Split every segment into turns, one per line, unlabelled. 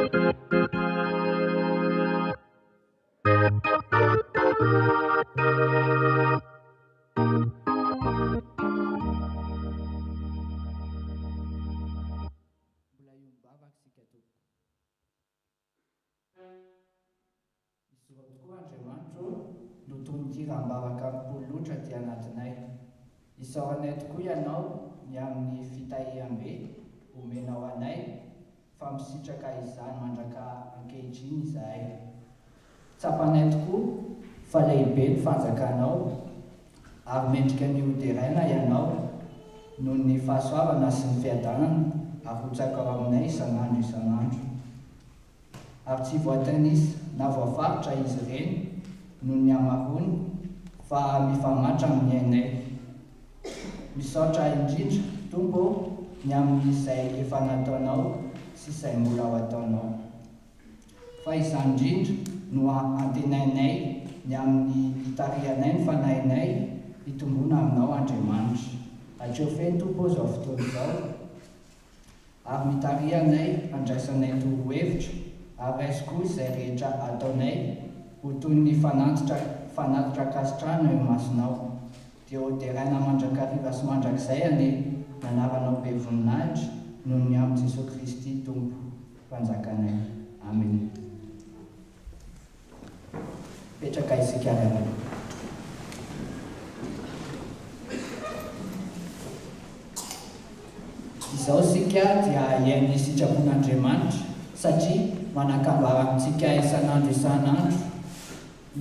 Mbola iombavaka sika tompoko. Izao tokoa Andriamanitro no tongon-tirambavaka am-polo loatra ty anatinay. Isaoranay tokoa ianao ny amin'ny fitahiam-be omenao anay fa misitraka izany mandraka ankehitriny izahay. Tsapanay tokoa fa lehibe ny fanjakanao ary mendrika ny hoderaina ianao noho ny fahasoavana sy ny fiadanana arotsakao aminay isan'andro. Ary tsy voatanisa na voafaritra izy ireny noho ny amarony fa mifamatra amin'ny ainay. Misaotra indrindra Tompo ny amin'izay efa nataonao sy izay mbola ho ataonao. Fa izany indrindra no antenainay ny amin'ny hitarihanay ny fanahinay hitombona aminao Andriamanitra. Atrehofeny Tompo izao fotoana izao ary mitarihanay andraisanay torohevitra ary aizokoa izay rehetra ataonay ho toy ny fanatitra kasitrano eo masonao. Dia hoderaina mandrakariva sy mandrakizay ane nanaranao be voninahitra noho ny amin'ny Jesosy Kristy Tompo mpanjakanay. Amen. Petraka isika iarahaba. Izao sika dia iain'ny sitrapon'Andriamanitra satria manakambara amintsika isan'andro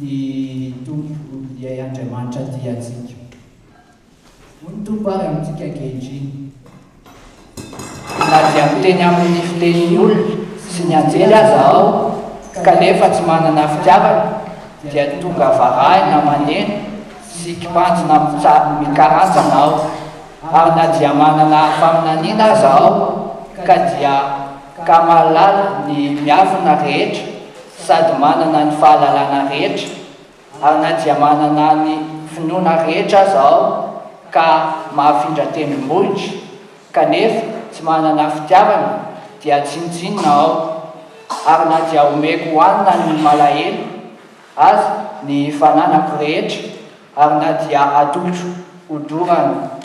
ny Tompo iay Andriamanitra diantsika. Hoy ny Tompo ary amintsika ankehitriny. Na dia miteny amin'ny fitenin'ny olona sy ny anjely aza aho kanefa tsy manana fitiavana dia tonga varahina maneno sy kipanjona mikarantsana aho. Ary na dia manana faminaniana aza aho ka mahalala ny miafina rehetra sady manana ny fahalalana rehetra, ary na dia manana ny finoana rehetra aza aho ka mahafindra tendrombohitra kanefa tsy manana fitiavana dia tsinontsinona aho. Ary na dia omeko hohanina ny malahelo aza ny fananako rehetra, ary na dia atolotro hodorana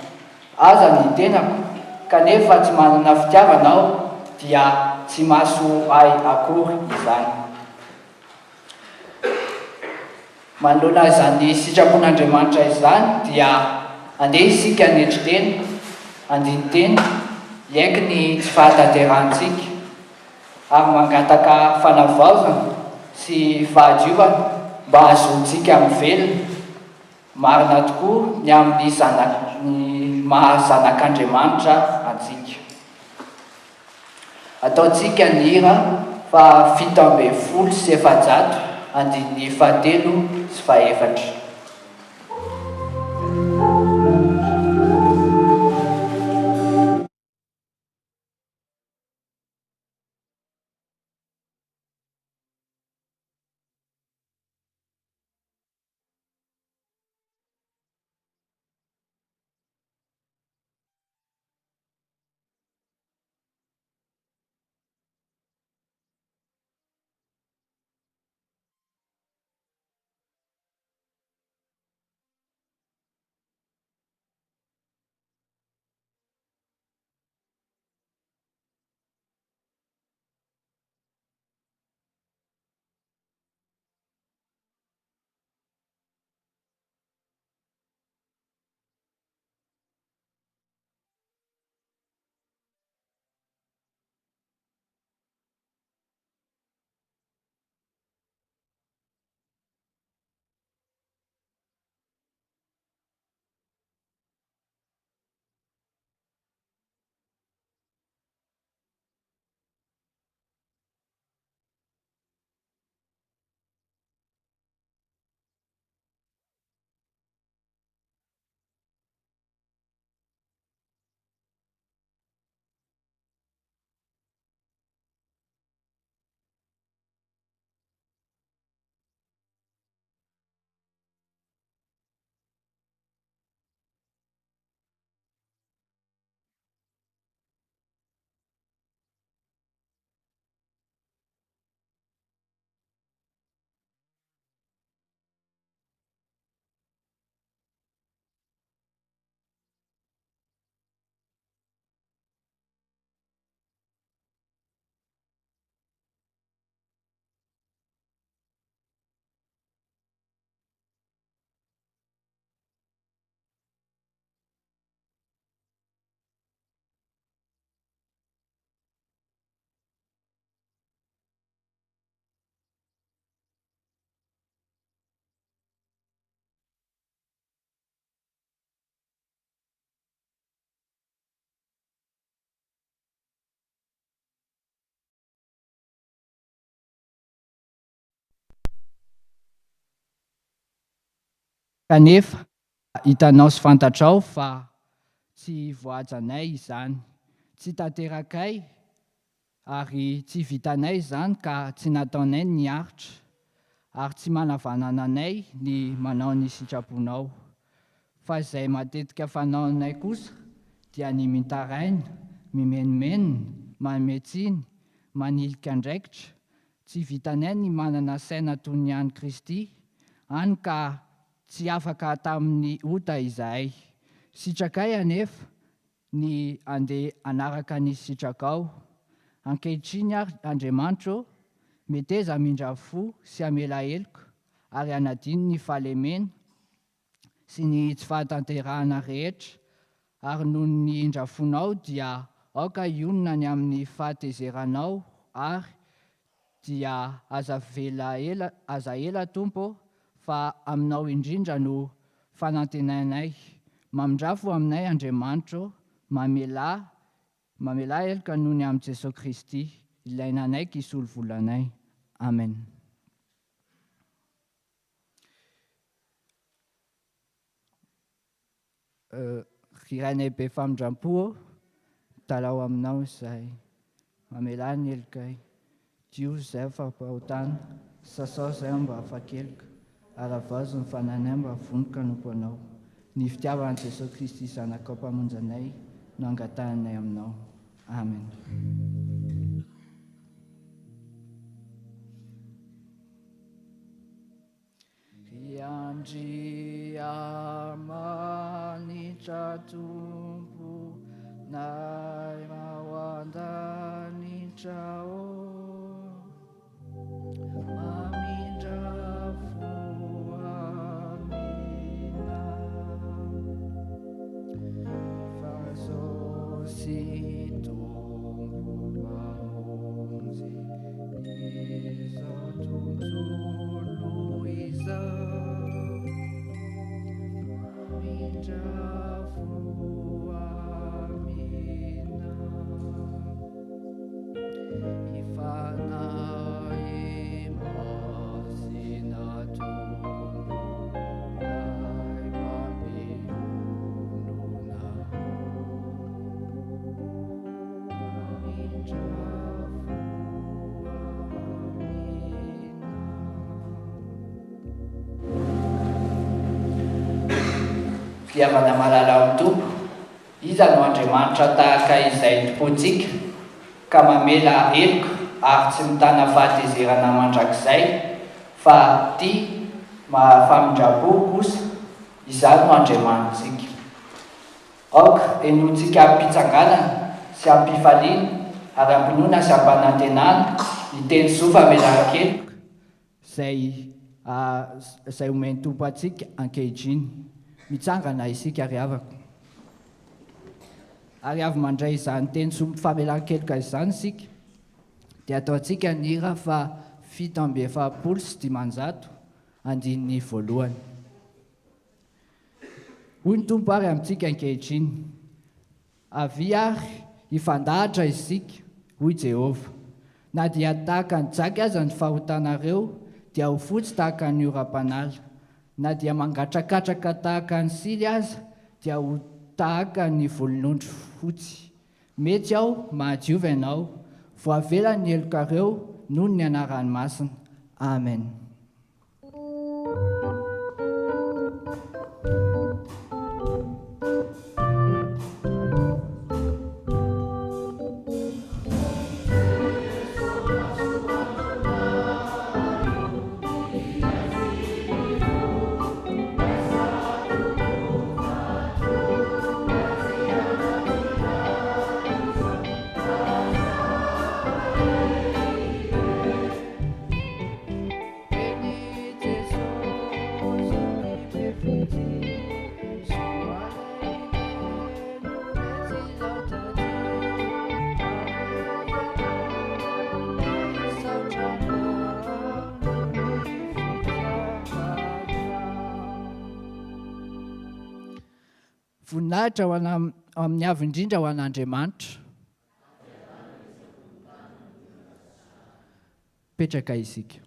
aza ny tenako kanefa tsy manana fitiavana aho dia tsy mahasoa ay akory izany. Manoloana izany sitrapon'Andriamanitra izany dia andeha isika hanetrotena, andinitena, iaiky ny tsy fahatanterantsika ary mangataka fanavaozana sy fahadiovana mba hahazoantsika mivelona. Marina tokoa ny amin'ny mahazanak'Andriamanitra antsika. Ataontsika ny hira fa 750 andininy 7 sy 4. Kanefa hitanao sy fantatrao fa tsy voajanay izany, tsy tanterakay ary tsy vitanay izany ka tsy nataonay niaritra, ary tsy manavanana anay ny manao ny sitraponao. Fa izay matetika fanaonay kosa dia ny mitaraina, mimenomenona, mametsiny, manilika andraikitra. Tsy vitanay ny manana saina toy ny an'i Kristy, hany ka tsy afaka tamin'ny ota izahay. Sitrakay anefa ny andeha anaraka ny sitrakao. Ankehitriny ary Andriamanitro meteza mindra fo sy amela heloka ary anadino ny fahalemena sy ny tsy fahatanterahana rehetra, ary noho ny indrafonao dia aoka ionona ny amin'ny fahatezeranao, ary dia aza ela Tompo fa aminao indrindra no fanantenanay. Mamindrafo aminay Andriamanitro, mamela heloka noho ny amin'ny Jesosy Kristy, ilaina anay kisolo volanay. Amen. Rirainay be famindram-po talao aminao izay mamela ny helokay. Dio izay fampahotana, sasao izay mba afa-keloka, aravazo ny fananay mba vonoka nompo anao. Ny fitiavan'i Jesosy Kristy zanakao mpamonjanay no angatanay aminao. Amen. Riandria manitra Tompo, nay mawandanitra mamindra fo amina, fazo si Tompo mamonzy izao tontolo izao, mamindra fo amina, ifanay masina Tompo, nay mamelona, mamindra fo amina. Fiavana malala amin'ny Tompo, iza no Andriamanitra tahaka izay tompontsika, ka mamela heloka ary tsy mitana fahatezerana mandrakizay, fa tia famindram-po kosa. Izany no Andriamanitsika. Aoka enointsika ampitsanganana sy ampifaliana ary ampinoana sy ampanantenana ny teny soa famelan-keloka izay omeny Tompo antsika ankehitriny. Mitsangana isika ry havako, ary avy mandray izany teny soa famelan-keloka izany isika, dia ataontsika ny hira fa 750 hoy ny Tompo ary amintsika ankehitriny, avy ary ifandahatra isika hoy Jehova, na dia tahaka ny jaky aza ny fahotanareo, dia ho fotsy tahaka ny oram-panala, na dia mangatrakatraka tahaka ny sily aza, dia ho tahaka ny volon'ondry fotsy. Mety aho mahadiova ianao, voavela ny helokareo noho ny anarany masina. Amen. Voninahitra ho amin'ny avy indrindra ho an'Andriamanitra. Petraka isika.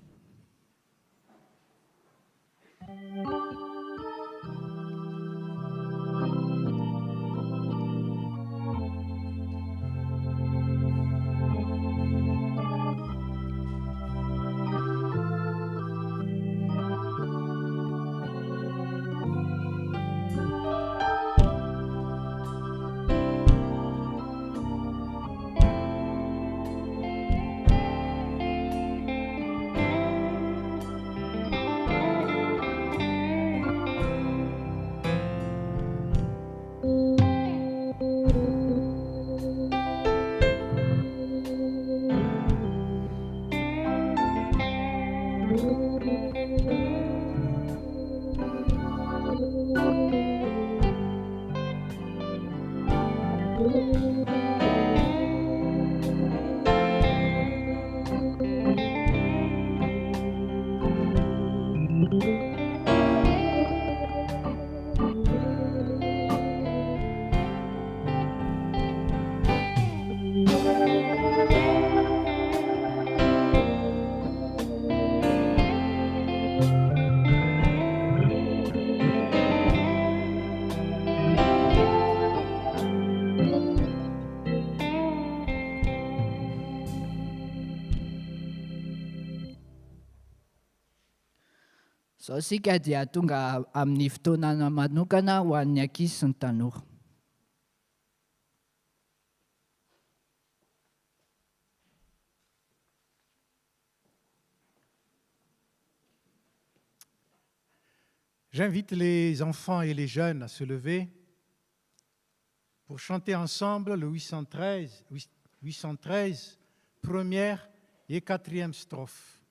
So sika dia tonga amin'ny fotoanana manokana ho an'ny ankizy sy ny tanora.
J'invite les enfants et les jeunes à se lever pour chanter ensemble le 813, première et quatrième strophe.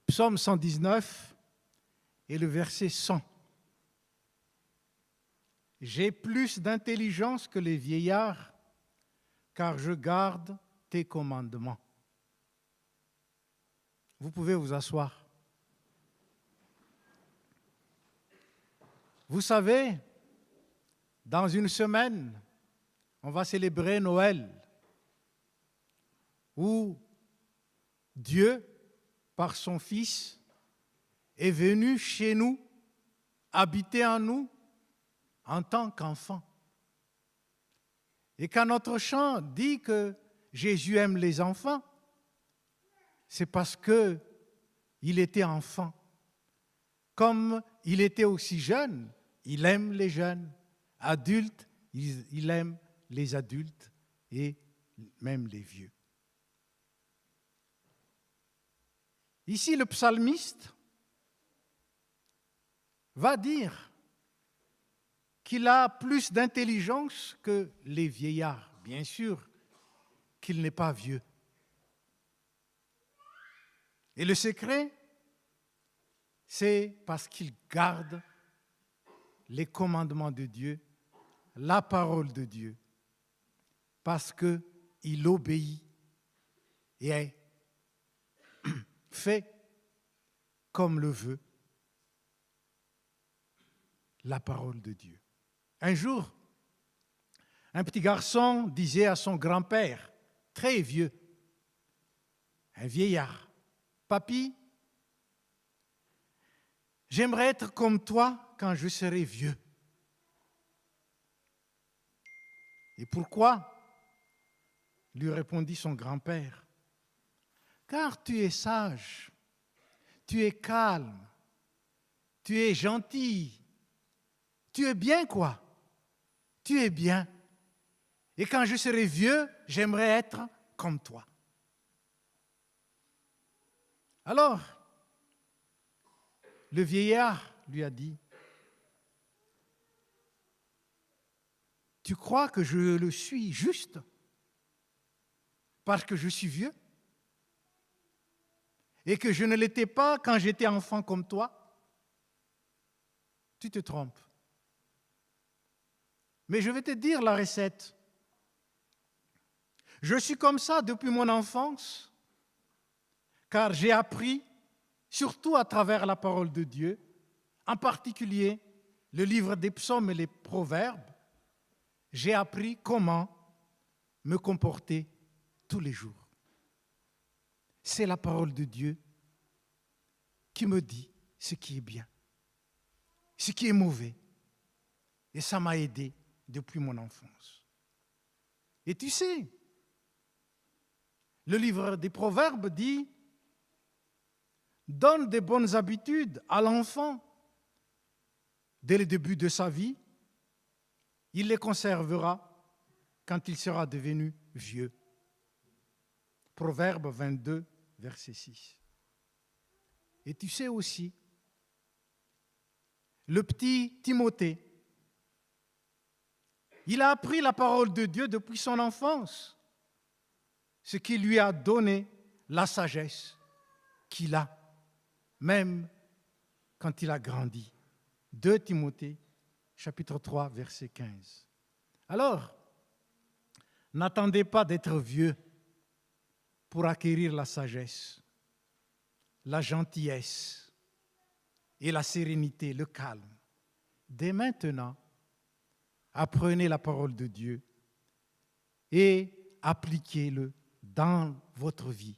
Psaume 119 et le verset 100. J'ai plus d'intelligence que les vieillards, car je garde tes commandements. Vous pouvez vous asseoir. Vous savez, dans une semaine, on va célébrer Noël, où Dieu, par son Fils, est venu chez nous, habiter en nous, en tant qu'enfant. Et quand notre chant dit que Jésus aime les enfants, c'est parce qu'il était enfant. Comme il était aussi jeune, il aime les jeunes. Adulte, il aime les adultes et même les vieux. Ici, le psalmiste va dire qu'il a plus d'intelligence que les vieillards. Bien sûr qu'il n'est pas vieux. Et le secret, c'est parce qu'il garde les commandements de Dieu, la parole de Dieu, parce qu'il obéit et fait comme le veut la parole de Dieu. Un jour, un petit garçon disait à son grand-père, très vieux, un vieillard, « Papy, j'aimerais être comme toi quand je serai vieux. » Et pourquoi ? Lui répondit son grand-père. Car tu es sage, tu es calme, tu es gentil, tu es bien quoi? Tu es bien. Et quand je serai vieux, j'aimerais être comme toi. Alors, le vieillard lui a dit, tu crois que je le suis juste parce que je suis vieux et que je ne l'étais pas quand j'étais enfant comme toi? Tu te trompes. Mais je vais te dire la recette. Je suis comme ça depuis mon enfance, car j'ai appris, surtout à travers la parole de Dieu, en particulier le livre des psaumes et les proverbes, j'ai appris comment me comporter tous les jours. C'est la parole de Dieu qui me dit ce qui est bien, ce qui est mauvais. Et ça m'a aidé depuis mon enfance. Et tu sais, le livre des Proverbes dit « Donne des bonnes habitudes à l'enfant dès le début de sa vie, il les conservera quand il sera devenu vieux. » Proverbe 22, verset 6. Et tu sais aussi, le petit Timothée, il a appris la parole de Dieu depuis son enfance, ce qui lui a donné la sagesse qu'il a, même quand il a grandi. 2 Timothée, chapitre 3, verset 15. Alors, n'attendez pas d'être vieux pour acquérir la sagesse, la gentillesse et la sérénité, le calme. Dès maintenant, apprenez la parole de Dieu et appliquez-le dans votre vie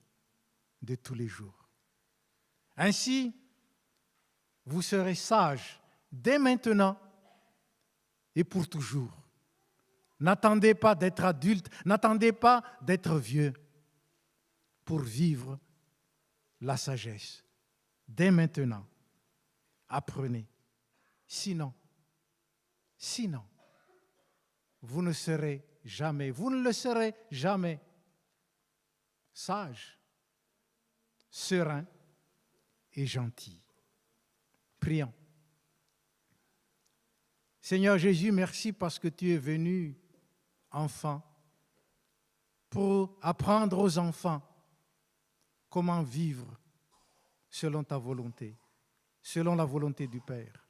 de tous les jours. Ainsi, vous serez sages dès maintenant et pour toujours. N'attendez pas d'être adulte, n'attendez pas d'être vieux pour vivre la sagesse. Dès maintenant, apprenez. Sinon, vous ne le serez jamais sage, serein et gentil. Prions. Seigneur Jésus, merci parce que tu es venu, enfant, pour apprendre aux enfants comment vivre selon ta volonté, selon la volonté du Père.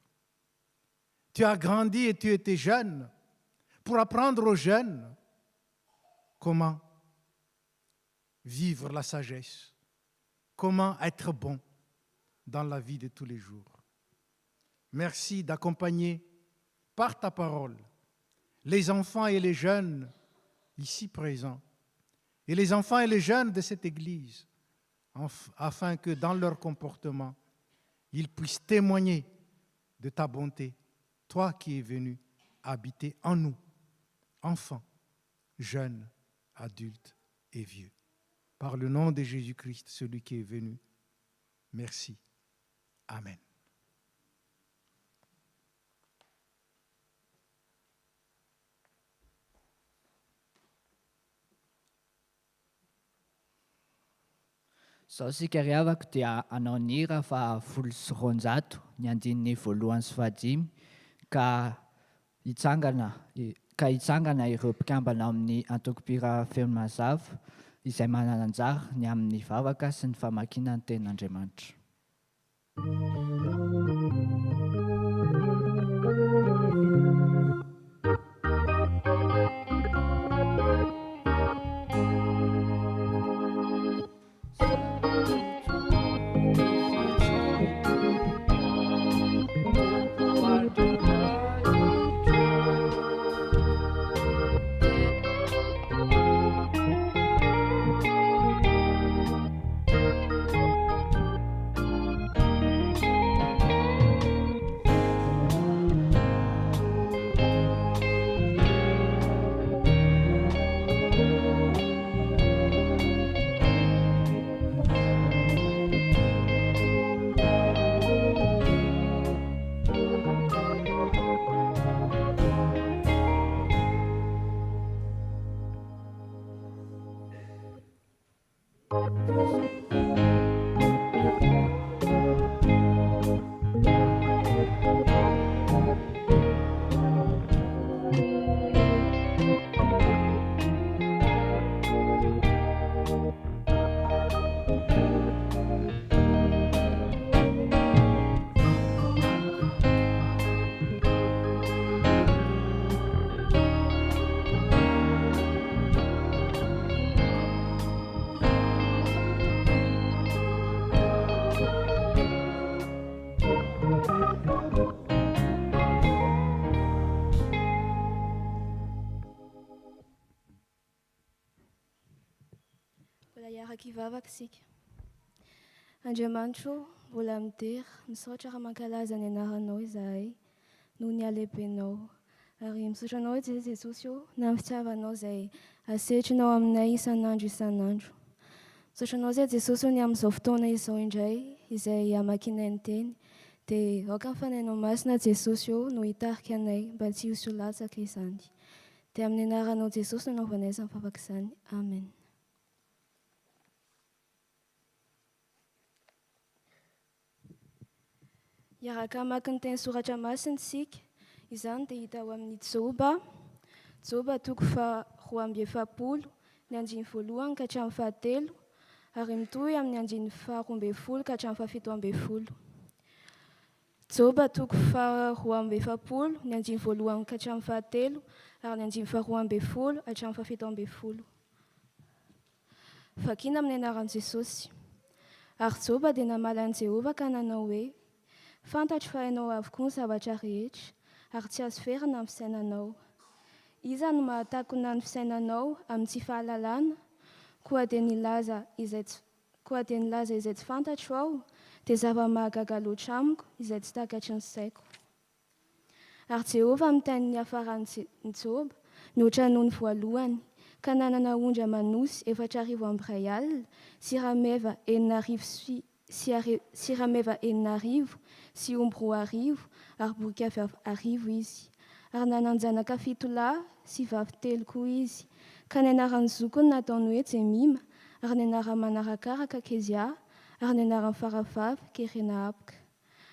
Tu as grandi et tu étais jeune pour apprendre aux jeunes comment vivre la sagesse, comment être bon dans la vie de tous les jours. Merci d'accompagner par ta parole les enfants et les jeunes ici présents et les enfants et les jeunes de cette Église afin que dans leur comportement, ils puissent témoigner de ta bonté, toi qui es venu habiter en nous, enfants, jeunes, adultes et vieux. Par le nom de Jésus-Christ, celui qui est venu, merci. Amen.
Sao sikariavako dia anao ny hira fa 10 ny andininy voalohany sy fahadimy ka hitsangana ireo mpikambana amin'ny antoko-pira feno mazava izay manana anjara ny amin'ny vavaka sy ny famakiana ny tenin'Andriamanitra.
Miara-kivavaka isika. Andriamanitro, mbola mitery, misaotra raha mankalaza ny anaranao izahay noho ny alebenao. Ary misaotra anao Jesosy na amin'ny fitiavanao izay asetrinao aminay isan'andro isan'andro. Misaotra anao Jesosy ny amin'izao fotoana izao indray izay amakinay ny teny. Dia aoka ny fanainao masina Jesosy no hitarika anay mba tsy hisy ho latsaka izany. Dia amin'ny anaranao Jesosy no anaovanay izany favaka izany. Amen. Iaraka mamaky ny teny soratra masina isika. Izany dia hita ao amin'ny Joba toko 2:7 ny andiny voalohany ka hatramin'ny 7 ary mitohy amin'ny andiny 12 ka hatramin'ny 17. Joba toko 2:7 ny andiny voalohany ka hatramin'ny 7 ary ny andiny 12 hatramin'ny 17. Vakiana amin'ny anaran'i Jesosy. Ary Joba dia namaly an'i Jehovah ka nanao hoe: fantatro fa hainao avokoa ny zavatra rehetra, ary tsy azo ferana amin'ny fisainanao. Iza no mahatakona ny fisainanao amin'ny tsy fahalalana, koa dia nilaza izay tsy fantatro aho, dia zava-mahagaga loatra amiko izay tsy takatry ny saiko. Ary Jehovah mitany ny hafaran'i Joba mihoatra noho ny voalohany, ka nanana ondra manosy 4,000 alina, sirameva 4,000 sy omby 2,000 ary borikavy 1,000 izy. Ary nananjanaka 7 lahy sy vavy 3 koa izy. Ka ny anaran'ny zokony nataony hoe Jemima, ary ny anarany manarakaraka Kezia, ary ny anarany faravavy Kerenaapika.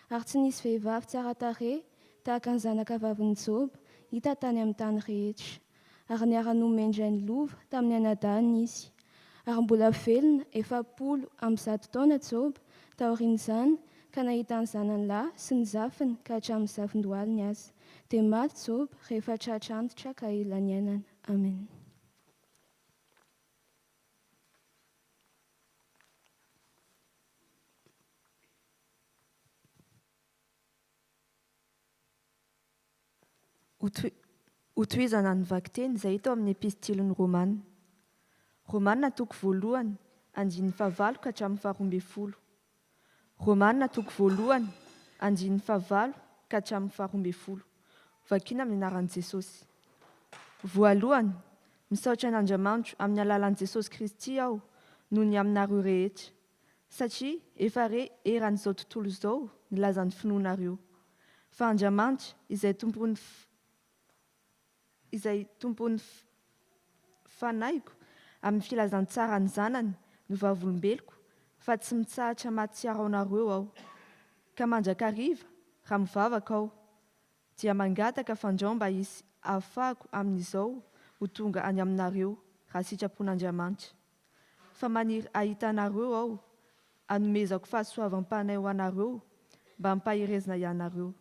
Ary tsy nisy vehivavy tsara tarehy tahaka ny zanaka vavin'i Joba hita tany amin'ny tany rehetra. Ary niara-nomena indray ny lova tamin'ny anadahany izy. Ary mbola velona 100 taona Joba taorian'izany, ka nahita ny zanany lahy sy ny zafiny ka hatramin'ny zafin-dohaliny aza. Dia maty Joba rehefa tratra antitra ka ela ny ainana. Amen.
Hotohizana ny vaky-teny izay hita ao amin'ny epistiliny Romanina. Romanina toko 1, andiny 9 ka hatramin'ny 12. Romanina toko 1, andiny 9 ka hatramin'ny 12. Vakiana amin'ny anaran'i Jesosy. Voalohany, misaotra an'Andriamanitro amin'ny alalan'i Jesosy Kristy aho noho ny aminareo rehetra, satria efa eran'izao tontolo izao nilazan'ny finoanareo. Fa Andriamanitra izay tompon'ny fanaiko amin'ny filazantsara ny zanany no vavolombeloko, fa tsy mitsahatra mahatsiaro anareo aho. Ka mandrakariva raha mivavaka aho, dia mangataka fandrao mba hisy ahafahako amin'izao ho tonga any aminareo raha sitrapon'Andriamanitra. Fa maniry ahita anareo aho, hanomezako fahasoavam-panahy ho anareo mba hampahirezina ianareo.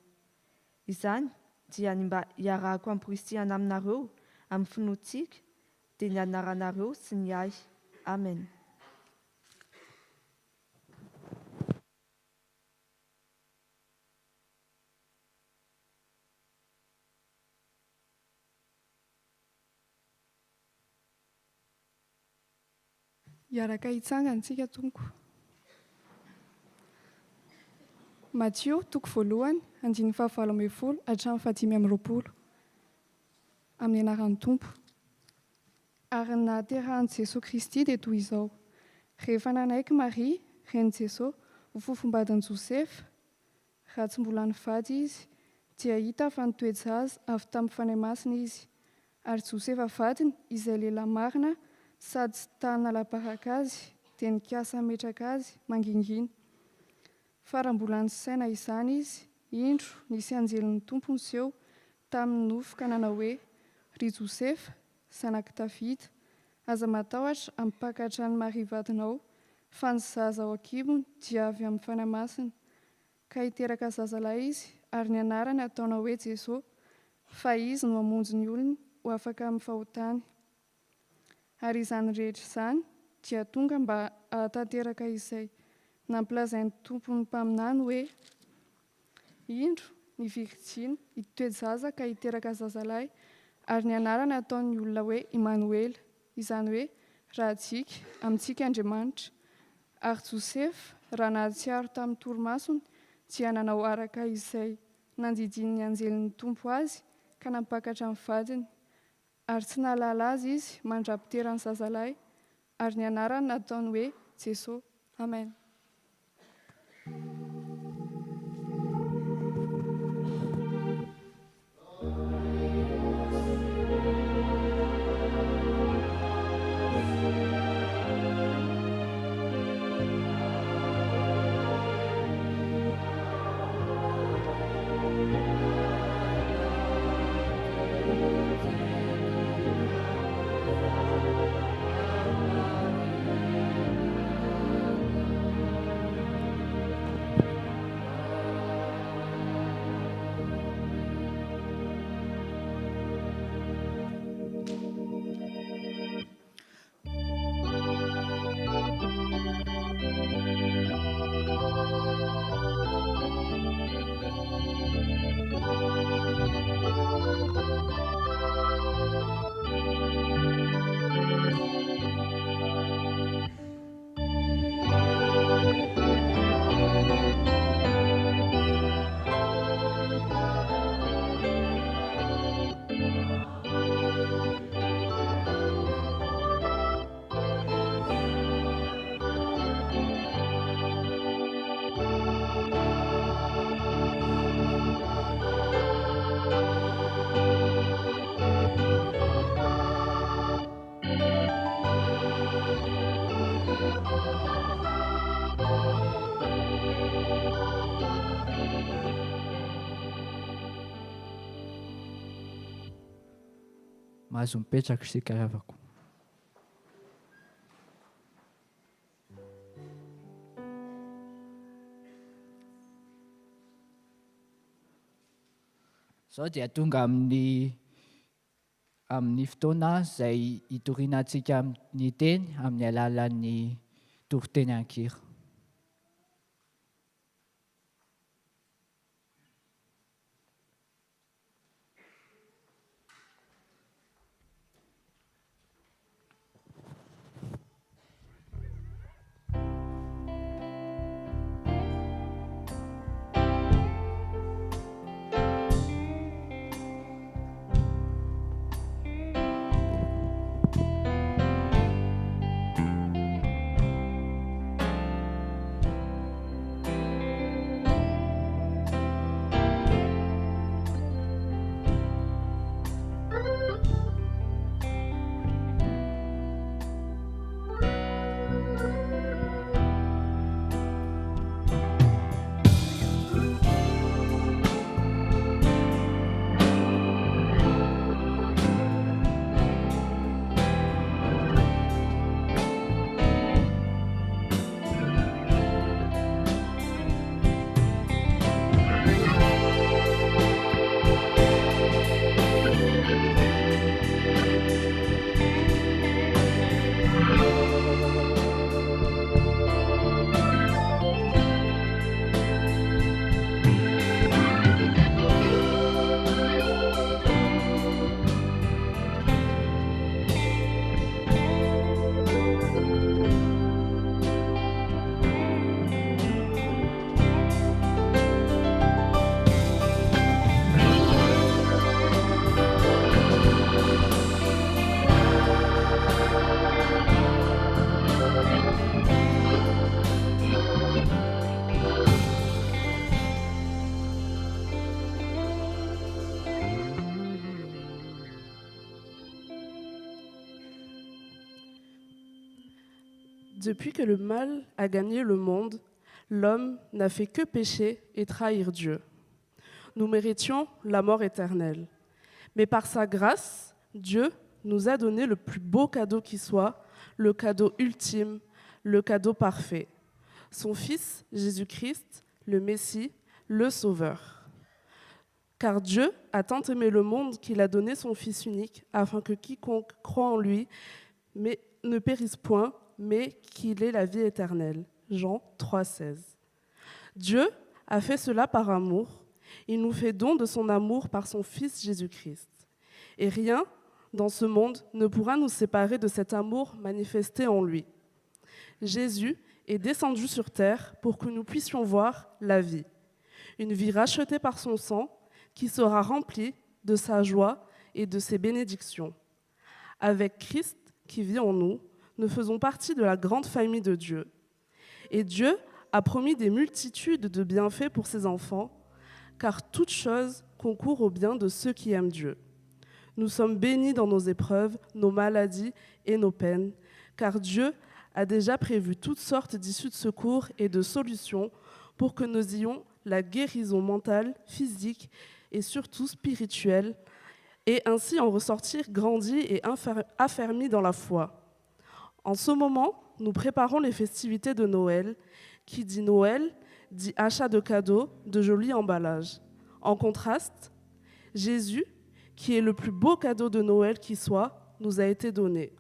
Izany dia ny mba hiarahako amporisihana aminareo amin'ny finoantsika dia ny anaranareo sy ny ahy. Amen.
Iaraka hitsangana antsika tompo. Matthieu toko 1, andiny 17 hatramin'ny 15. Amin'ny anaran'ny tompo. Ary ny nahaterahan'i Jesosy Kristy dia toy izao. Rehefa nanaiky Maria, reny Jesosy, ho fofombadin'i Josefa, raha tsy mbola nivady izy, dia hita fa nitoejaza avy tamin'ny fanahy masina izy. Ary Josefa vadiny, izay lehilahy marina, sady tsy tanala-baraka azy, dia nikasa metraka azy mangingina. Fa raha mbola nisaina izany izy, indro nisy anjelin'ny tompony seho tamin'ny nofo ka nanao hoe: ry Josefa, zanak'i Davida, aza matahotra hampakatra ny Maria vadinao, fa ny zaza ao an-kibony dia avy amin'ny fanahy masina. Ka hiteraka zazalahy izy, ary ny anarany ataonao hoe Jesosy, fa izy no hamonjy ny olony ho afaka amin'ny fahotany. Ary izany rehetra izany dia tonga mba hahatanteraka izay nampilazain'ny tompony mpaminany hoe: indro ny Virjina hitoejaza ka hiteraka zazalahy, ary ny anarany ataon'ny olona hoe Emmanuel, izany hoe rahatsika amintsika andriamanitra ary Josefy raha nahatsiaro tamin'ny torimasony dia nanao araka izay nandidin'ny anjelin'ny tompo azy ka nampakatra amin'ny vadiny ary tsy nahalala azy izy mandrapiterany zazalahy ary ny anarany nataony hoe Jesosy. Amen.
Mahazo mipetraka isika havako. Izao dia tonga amin'ny fotoana izay hitorianantsika ny teny amin'ny alalan'ny toriteny ankira.
Depuis que le mal a gagné le monde, l'homme n'a fait que pécher et trahir Dieu. Nous méritions la mort éternelle. Mais par sa grâce, Dieu nous a donné le plus beau cadeau qui soit, le cadeau ultime, le cadeau parfait. Son Fils, Jésus-Christ, le Messie, le Sauveur. Car Dieu a tant aimé le monde qu'il a donné son Fils unique, afin que quiconque croit en lui ne périsse point, mais qu'il ait la vie éternelle. Jean 3,16. Dieu a fait cela par amour. Il nous fait don de son amour par son Fils Jésus-Christ. Et rien dans ce monde ne pourra nous séparer de cet amour manifesté en lui. Jésus est descendu sur terre pour que nous puissions voir la vie, une vie rachetée par son sang qui sera remplie de sa joie et de ses bénédictions. Avec Christ qui vit en nous, nous faisons partie de la grande famille de Dieu. Et Dieu a promis des multitudes de bienfaits pour ses enfants, car toute chose concourt au bien de ceux qui aiment Dieu. Nous sommes bénis dans nos épreuves, nos maladies et nos peines, car Dieu a déjà prévu toutes sortes d'issues de secours et de solutions pour que nous ayons la guérison mentale, physique et surtout spirituelle, et ainsi en ressortir grandis et affermis dans la foi. En ce moment, nous préparons les festivités de Noël. Qui dit Noël, dit achat de cadeaux, de jolis emballages. En contraste, Jésus, qui est le plus beau cadeau de Noël qui soit, nous a été donné.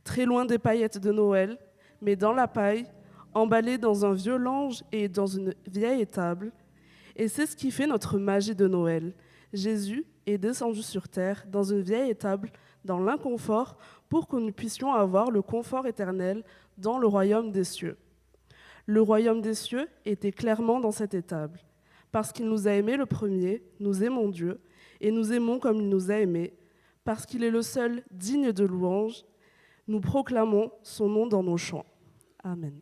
Très loin des paillettes de Noël, mais dans la paille, emballé dans un vieux linge et dans une vieille étable. Et c'est ce qui fait notre magie de Noël. Jésus est descendu sur terre dans une vieille étable, dans l'inconfort, pour que nous puissions avoir le confort éternel dans le royaume des cieux. Le royaume des cieux était clairement dans cette étable. Parce qu'il nous a aimés le premier, nous aimons Dieu, et nous aimons comme il nous a aimés. Parce qu'il est le seul digne de louange, nous proclamons son nom dans nos chants. Amen.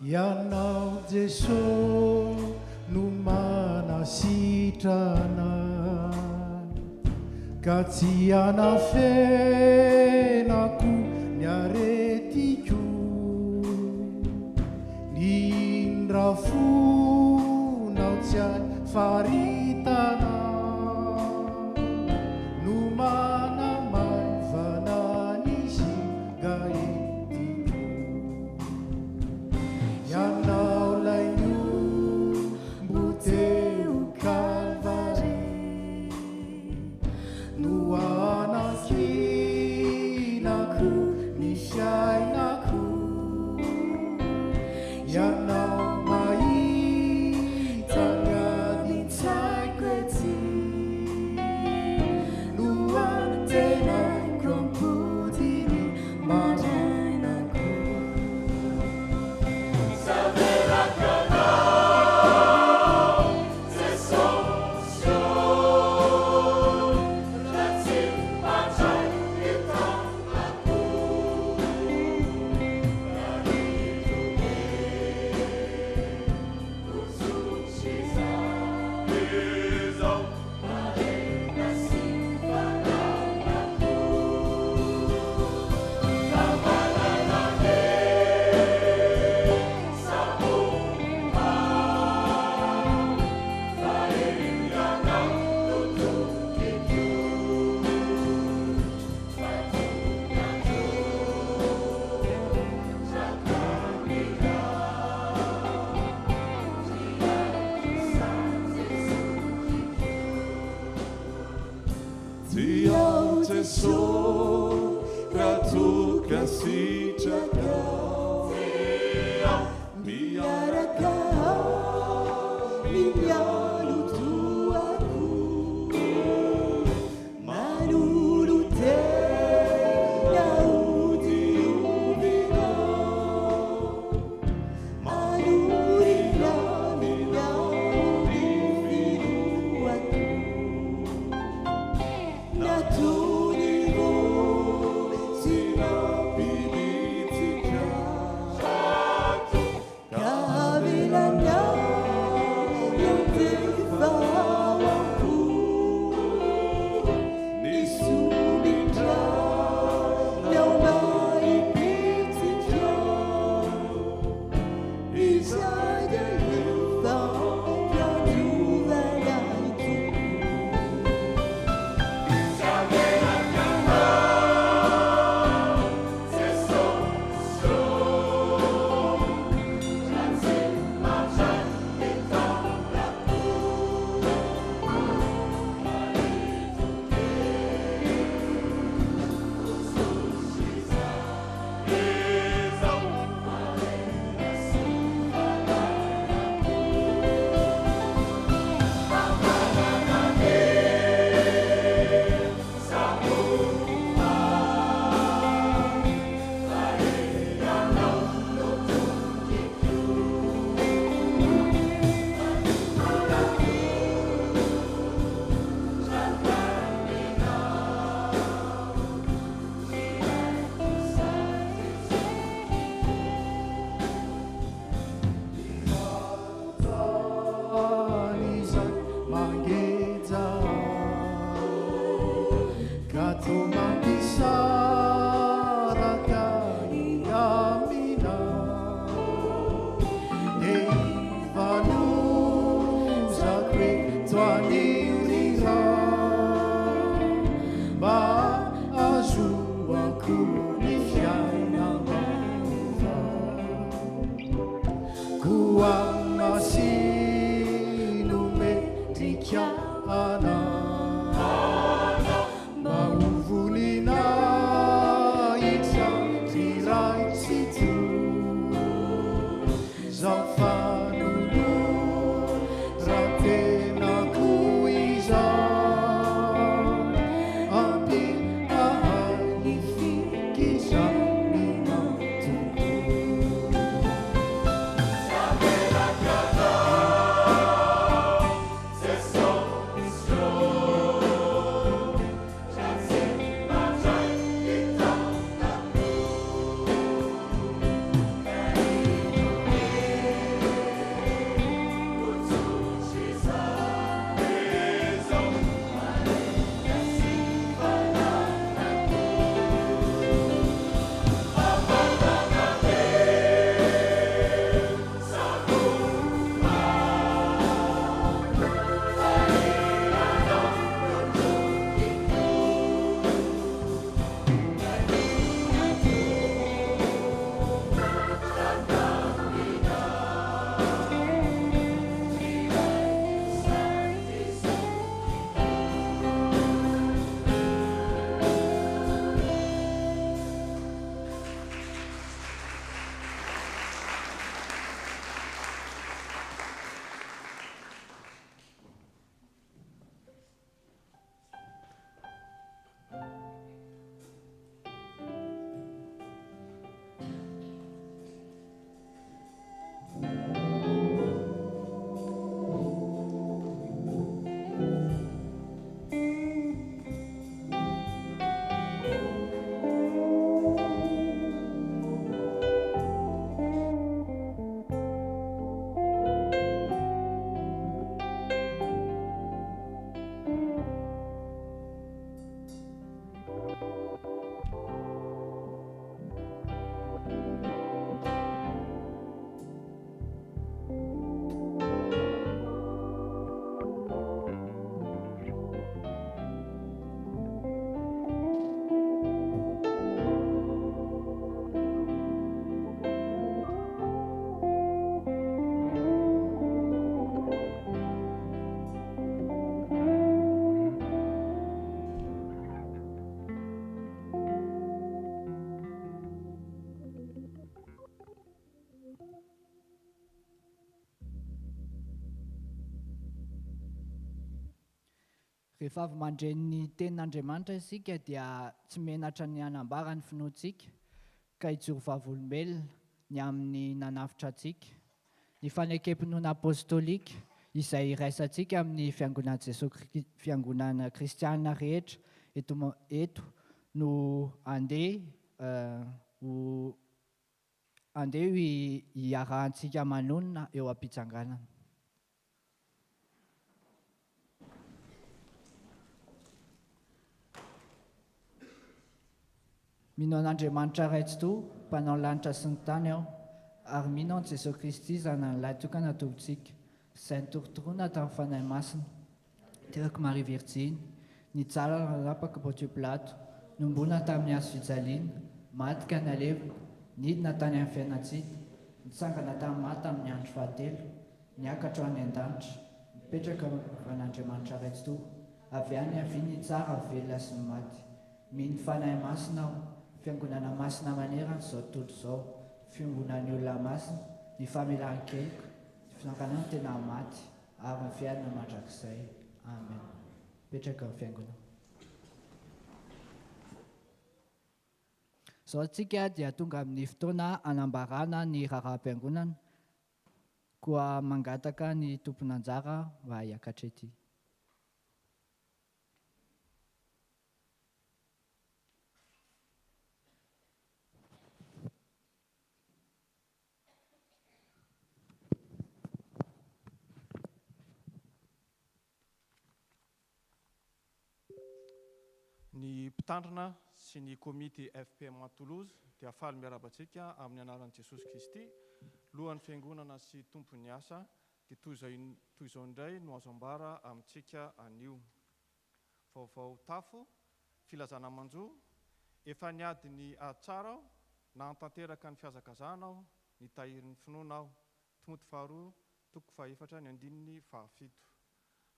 Ianao Jesô no manasitrana, ka tsy anafenako ny aretiko, ny indra fonao tsy faritana, no manamaivana ny singa etiko. Ianao lay niombo teo Kalvary, no anakinako ny fiainako. Ianao mahita ny adin-tsaiko ety, no antenako ampodiny marainako.
Sabera
Rehefa avy mandray ny tenin'Andriamanitra isika dia tsy menatra ny hanambara ny finoantsika ka hijoro vavolombelona ny amin'ny nanavitra antsika. Ny fanekempinoana apôstôlika izay iraisantsika amin'ny fiangonana kristianina rehetra eto no andeha hiarahantsika manonona eo am-pitsanganana. Mino an'Andriamanitra raitsi-to, mpanao lanitra sy ny tany aho, ary mino an Jesosy Kristy zanan'ilay tokana tompontsika, izay nitorotoroana tamin'ny fanahy masina, teraka Maria Virginy, nijala nanapaka Pontio Pilato, nombona tamin'ny hazofijaliana, maty ka nalevina, nidina tany amin'ny fiainatsika, nitsangana tamin'ny maty tamin'ny andro fahatelo, niakatra ho any an-danitra, mipetraka an'Andriamanitra raitsi-to, avy any haviny tsara velona sy ny maty. Mino fanahy masina aho, fiangonana masina manerana izao tontolo izao, fiangonan'ny olona masina, ny famelan-keloka, ny fiangonana ny tena maty, ary ny fiainana mandrakizay. Amen. Petraka ny fiangonana. Izao antsika dia tonga amin'ny fotoana anambarana ny raharaham-piangonana, koa mangataka ny tompon'anjara mba hiakatra ety.
Ny mpitandrina sy ny komity FPMA Toulouse dia faly miarabantsika amin'ny anaran'i Jesosy Kristy, lohan'ny fiangonana sy tompony asa, dia toy izao indray no azo ambara amintsika anio. Vaovao tafo, filazana manjo, efa niady ny atsara aho, na antanteraka ny fiazakazana aho, ny tahirin'ny finoana aho, Timoty faharoa, toko fahaefatra, ny andininy fahafito.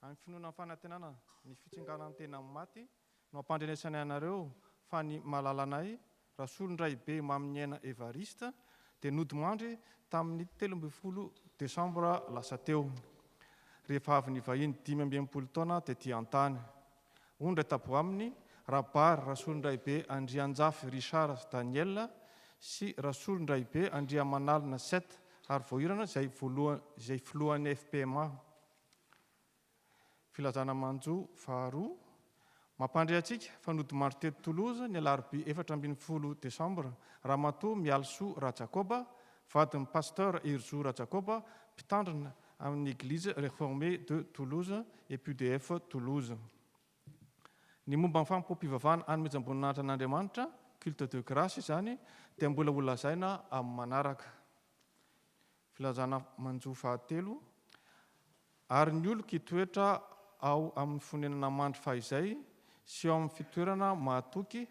Amin'ny finoana fanantenana ny fitsinganan'ny tena maty, no ampandrenesany anareo fa ny malalanay rasolondray be Maminiaina Evarista dia nodimandry tamin'ny 13 Desambra lasa teo. Rehefa avy ny vahiny 15 taona tetỳ an-tany. Ondra tabo aminy Rabary rasolondray be Andrianjafy Richard Daniel sy rasolondray be Andriamanalina 7 ary voahirana izay filohan'ny FPMA. Filazana manjo faharoa. Mampandray antsika fa nodimandry teto Toulouse ny alarobia 14 Desambra Ramatoa Mialsoa Rajakoba, vadin'ny pasteur Erzo Rajakoba, mpitandrina amin'ny église réformée de Toulouse et PUDF Toulouse. Ny momba ny fampompivavahana hanomezam-boninahitra an'Andriamanitra, culte de grâce izany, dia mbola holazaina amin'ny manaraka. Filazana manjo fahatelo. Ary ny olo kitoetra ao amin'ny fonenana mandry fahizay, sy eo amin'ny fitoerana mahatoky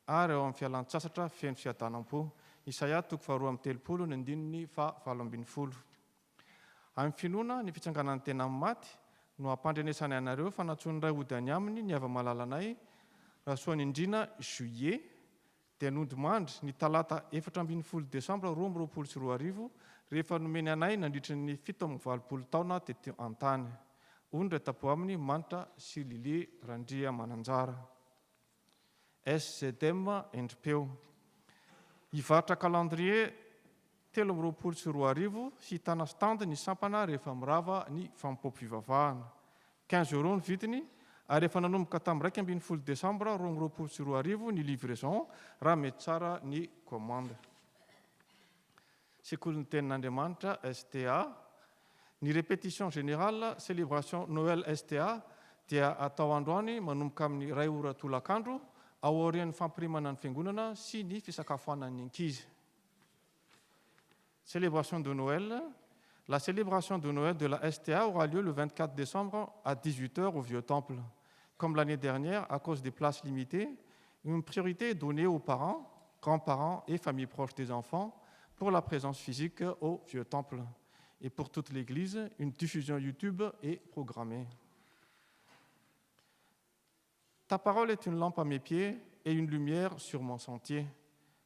ary eo amin'ny fialan-tsasatra feno fiadanam-po. Isaia 2:30, ny andininy 7:20. Amin'ny finoana ny fitsanganan'ny tena maty no ampandrenesany anareo fa natsoany ray ody any aminy ny ava-malalanay rasoany indrina juillet dia nodimandry ny talata 14 Desambra 2024 rehefa nomeny anay nandritra ny 17 taona teto an-tany. Ondra tapo aminy Manitra sy Lili Randria Mananjara. SZM Endripeo. Hivatra calendrier 13 sy hitana stand ny sampana rehefa mirava ny fampompivavahana. 15 € ny vidiny, ary rehefa nanomboka tamin'ny 12 Desambra 2024 ny livraison raha mety tsara ny commande. Sekoly ny tenin'Andriamanitra STA. Ny répétition générale, célébration Noël STA dia atao androany manomboka amin'ny 2 ora tolakandro ao aorian'ny fampirimana ny fiangonana sy ny fisakafoanan'ny ankizy. Célébration de Noël. La célébration de Noël de la STA aura lieu le 24 décembre à 18 h au Vieux-Temple. Comme l'année dernière, à cause des places limitées, une priorité est donnée aux parents, grands-parents et familles proches des enfants pour la présence physique au Vieux-Temple. Et pour toute l'Église, une diffusion YouTube est programmée. Ta parole est une lampe à mes pieds et une lumière sur mon sentier.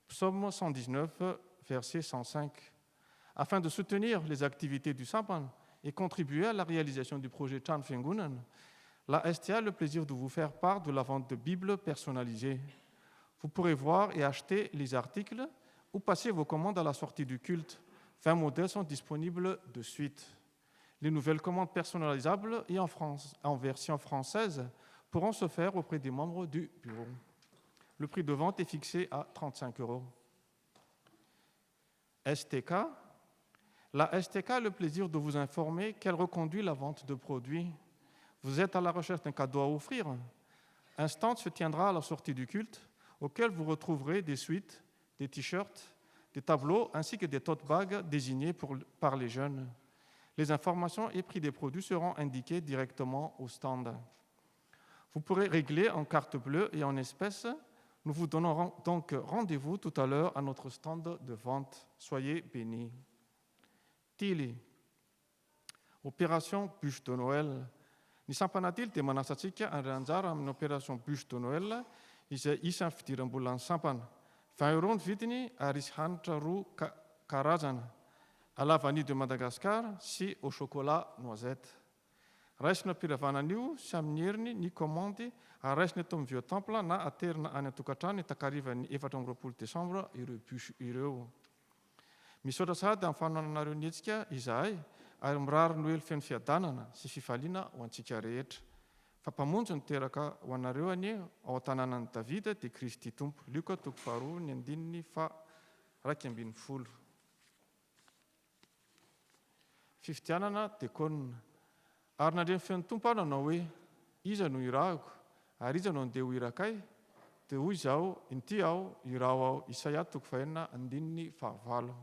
Psaume 119, verset 105. Afin de soutenir les activités du Sampan et contribuer à la réalisation du projet Chan Fiangunan, La STA a le plaisir de vous faire part de la vente de Bibles personnalisées. Vous pourrez voir et acheter les articles ou passer vos commandes à la sortie du culte. 20 modèles sont disponibles de suite. Les nouvelles commandes personnalisables et en version française pourront se faire auprès des membres du bureau. Le prix de vente est fixé à 35 €. STK. La STK a le plaisir de vous informer qu'elle reconduit la vente de produits. Vous êtes à la recherche d'un cadeau à offrir? Un stand se tiendra à la sortie du culte, auquel vous retrouverez des suites, des t-shirts, des tableaux ainsi que des tote bags désignés par les jeunes. Les informations et prix des produits seront indiqués directement au stand. Vous pourrez régler en carte bleue et en espèces. Nous vous donnerons donc rendez-vous tout à l'heure à notre stand de vente. Soyez bénis. Tili. Opération bûche de Noël. Ny sampana tily dia manasantsika andray anjara amin'ny opération bûche de Noël izay isan'ny fidiram-bola ny sampana. 20 € ny vidiny ary isy hanitra 2 karazana. À la vanille de Madagascar sy au chocolat noisette. Raisina am-piravanan'io sy amin'ny heriny ny komandy ary raisina eto amin'ny vieux temple na aterina any an-tokantrano hitakarivan'ny 24 Desambra ireo bûche ireo. Misaotra sahady amin'ny fanohananareo ny hetsika izahay ary mirary Noely feno fiadanana sy fifaliana ho antsika rehetra. Fampamonjy niteraka ho anareo anie ao an-tanànan'i Davida dia Kristy Tompo. Luka 2:2-10. Fifidianana diakonina. Ary nandreny fen'ny tompo aho nanao hoe iza no irahako ary iza no andeha ho irakay dia hoy izaho inty aho iraho aho. Isaia 2:9.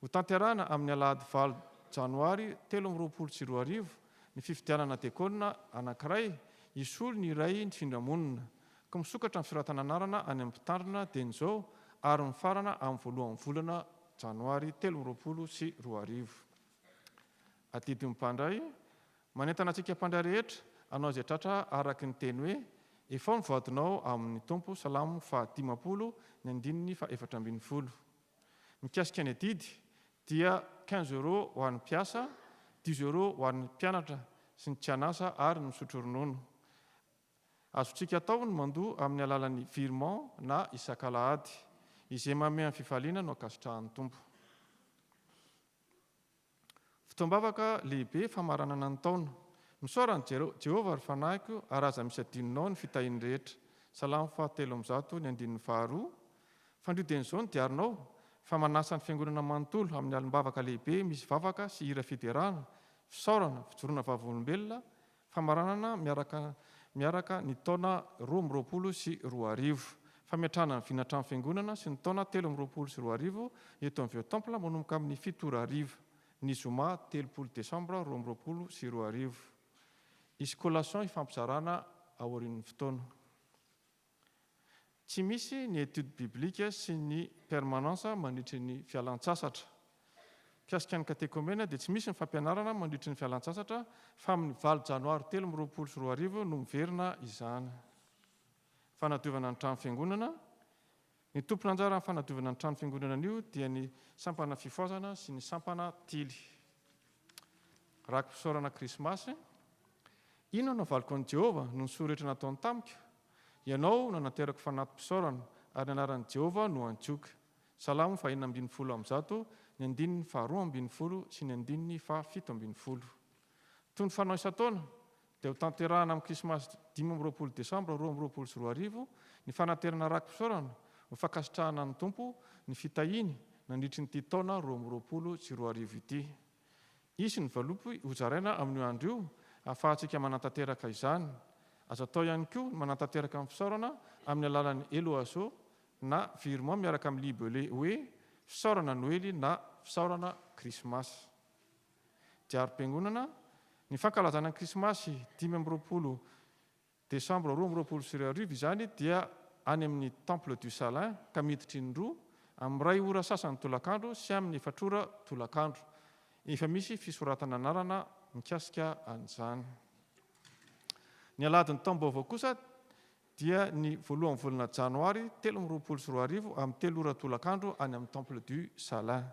Ho tanterahana amin'ny alahady 9 Janoary 2024 ny fifidianana diakonina anankiray isolo ny iray ny findramonina. Ka misokatra ny firatana anarana any amin'ny mpitandrina dia nizao ary mifarana amin'ny voalohan'ny volana Janoary 2024. Atidy mpandray, manentana antsika mpandray rehetra, anao izay tratra araka ny teny hoe efa mivadinao amin'ny tompo Salamo 15:4. Mikasika ny adidy dia 15 € ho an'ny mpiasa, 10 € ho an'ny mpianatra sy ny tsianasa ary ny misotro ronono. Azontsika atao ny mandoa amin'ny alalan'ny virement na isan-kalahady, izay manome amin'ny fifaliana no akasitrahan'ny tompo. Fotoam-bavaka lehibe famaranana ny taona. Misaoran'i Jehovah ary fanahiko ary aza misy adinonao ny fitahiany rehetra. Salamo 7:2. Fandridian'izao ny diarinao fa manasa ny fiangonana manontolo amin'ny alim-bavaka lehibe misy vavaka sy hira fiderahana, fisaorana, fijoroana vavolombelona, famaranana miaraka ny taona 2022. Fametrahana ny vinatran'ny fiangonana sy ny taona 2022 eto amin'ny vieux temple manomboka amin'ny 7:00 ny zoma 30 Desambra 2022. Isy collation ifampizarana aorian'ny fotoana. Tsy misy ny étude biblique sy ny permanence mandritry ny fialan-tsasatra. Mikasika ny katekomena dia tsy misy ny fampianarana mandritry ny fialan-tsasatra fa amin'ny 9 Janoary 2024 no miverina izany. Fanadiovana ny trano fiangonana. Ny tompona anjara amin'ny fanadiovana ny trano fiangonana io dia ny sampana fifoazana sy ny sampana tily. Rakim-pisaorana Krismasy. Inona no valiko an'i Jehovah no nisoretra nataony tamiko? Ianao no naterako fanaty-pisaorana ary anaran'i Jehovah no antsoika. Salamo 4:1, ny 2:2 sy ny 2:7. Toy ny fanao isan-taona dia ho tanterahana amin'ny Krismasy 15 Desambra 2024 ny fanaterana rakim-pisaorana ho fankasitrahana ny tompo ny fitahiny nandritry ny ty taona 2024 ity. Isy ny valopy hozaraina amin'io andro io ahafahantsika manantanteraka izany. Azo atao ihany koa manantanteraka amin'ny fisaorana amin'ny alalan'ny Eloaso na virement miaraka amin'ny libellé hoe fisaorana Noely na fisaorana Krismasy. Diarim-piangonana. Ny fankalazana ny Krismasy 15 Desambra 2024 izany dia any amin'ny Temple du Salin ka miditry ny roa amin'ny 2 ora sasany tolakandro sy amin'ny 4 ora tolakandro. Efa misy fisoratana anarana mikasika an'izany. Ny aladin'ny taom-baovao kosa dia ny voalohan'ny volana Janoary 2024 amin'ny 3 ora tolakandro any amin'ny Temple du Salin.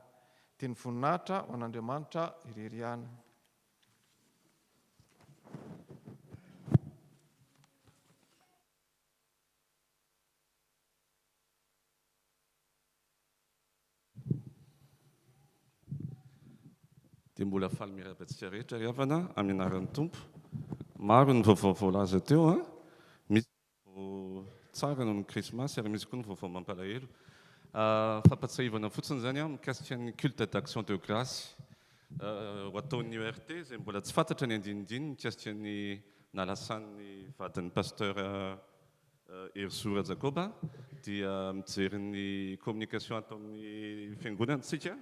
Dia ny voninahitra ho an'Andriamanitra ireriana.
dia mbola faly miarabantsika rehetra ry havana amin'ny anaran'ny tompo. Maro ny vaovao voalaza teo a, misy tsara noho ny krismasy ary misy koa ny vaovao mampalahelo. Fampatsiahivana fotsiny zany a mikasika ny culte d'action de grâce ho ataon'ny URT izay mbola tsy fantatra ny andinindiny mikasika ny nalasan'ny vadin'ny pasteur Herzora Jacoba dia mijery ny communication atao amin'ny fiangonantsika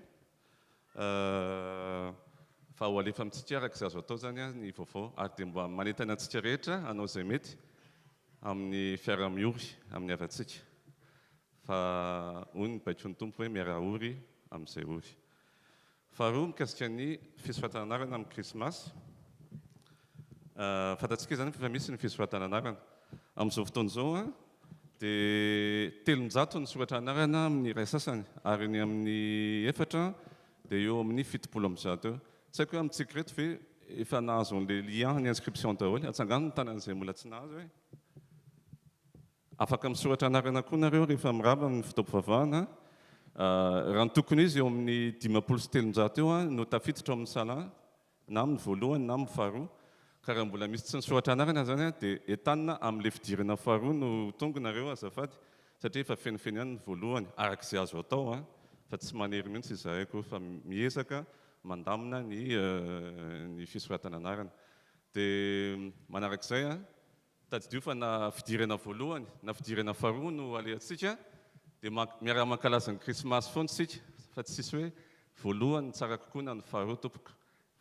fa ho alefa amintsika araka izay azo atao zany a ny vaovao ary dia mba manentana antsika rehetra anao izay mety amin'ny fiara-miory amin'ny havantsika fa hoy ny baiko ny tompo hoe miara-ory amin'izay ory. Faharoa mikasika ny fisoatananarana amin'ny krismasy. Fantatsika zany fa misy ny fisoatananarana amin'izao fotoana izao a dia 300 ny soratra anarana amin'ny iray sasany ary ny amin'ny efatra dia eo amin'ny 70 eo. Tsy haiko hoe amintsika reto ve efa nahazo an'ilay lien ny inscription daholo, atsangano ny tanan'izay mbola tsy nahazo hoe afaka misoratra anarana koa nareo rehefa mirava amin'ny fitaom-pivavahana. Raha ny tokony izy eo amin'ny 500 eo no tafiditra amin'ny salin na amin'ny voalohany na amin'ny faharoa. Ka raha mbola misy tsy nisoratra anarana zany dia entanina amin'ilay fidirana faharoa no tonga nareo azafady satria efa fenifeny ihany ny voalohany arak'izay azo atao fa tsy manery mihitsy izahay koa fa miezaka mandamina ny fisoratana anarana. Dia manarak'izay tadidio fa na fidirana voalohany na fidirana faharoa no alehantsika dia miara-mankalaza ny krismasy foana isika fa tsy sisy hoe voalohany tsara kokoa na ny faharoa tompoko.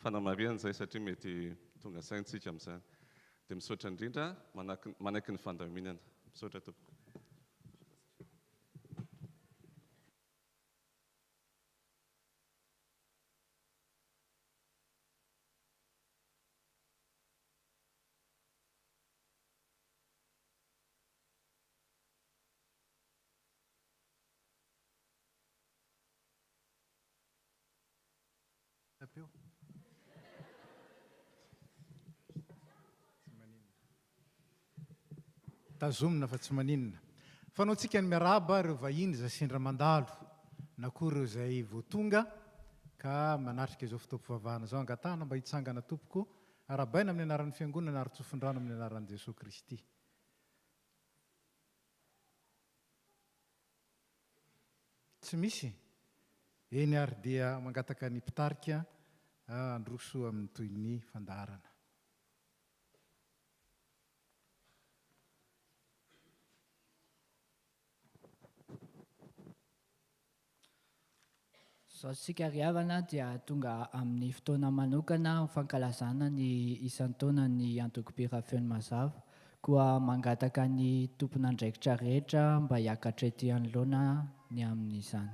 Fanamarian'izay satria mety tonga saintsika amin'izany. Dia misaotra indrindra manaky ny fandaminana. Misaotra tompoko.
Tazomina fa tsy maninona. Fanaontsika ny miaraba ireo vahiny izay sendra mandalo na koa ireo izay vao tonga ka manatrika izao fitaom-pivavahana izao angatahana mba hitsangana tompoko arabaina amin'ny anaran'ny fiangonana ary tsofindrano amin'ny anaran'i Jesosy Kristy. Tsy misy eny ary dia mangataka ny mpitarika androso amin'ny toy ny fandaharana.
Sao sika ry havana dia tonga amin'ny fotoana manokana fankalazana ny isan-taona ny antoko-pira feon'ny mazava koa mangataka ny tompon'andraikitra rehetra mba hiakatra ety anoloana ny amin'izany.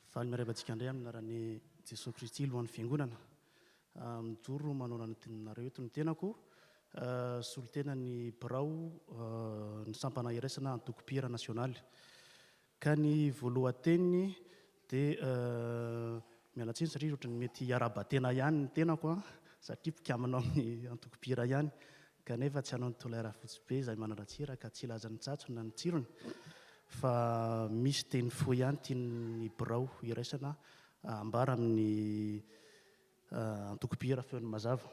Faly miarabantsika indray amin'ny anaran'ny Jesosy Kristy lohan'ny fiangonana. Mijoro manao ny teninareo eto ny tenako. Solitena ny birao ny sampana iraisana antoko-pira nasionaly. Ka ny voalohan-teniny dia mialatsiny satria ohatran'ny mety araba-tena ihany ny tenako satria mpikamanao amin'ny antoko-pira ihany kanefa tsy hanao ny tolera fotsy be izay manaratsira ka tsy ilazan'ny tsatsona ny tsirony. Fa misy teny fo ihany tiany birao iraisana ambara amin'ny antoko-pira feon'ny mazava.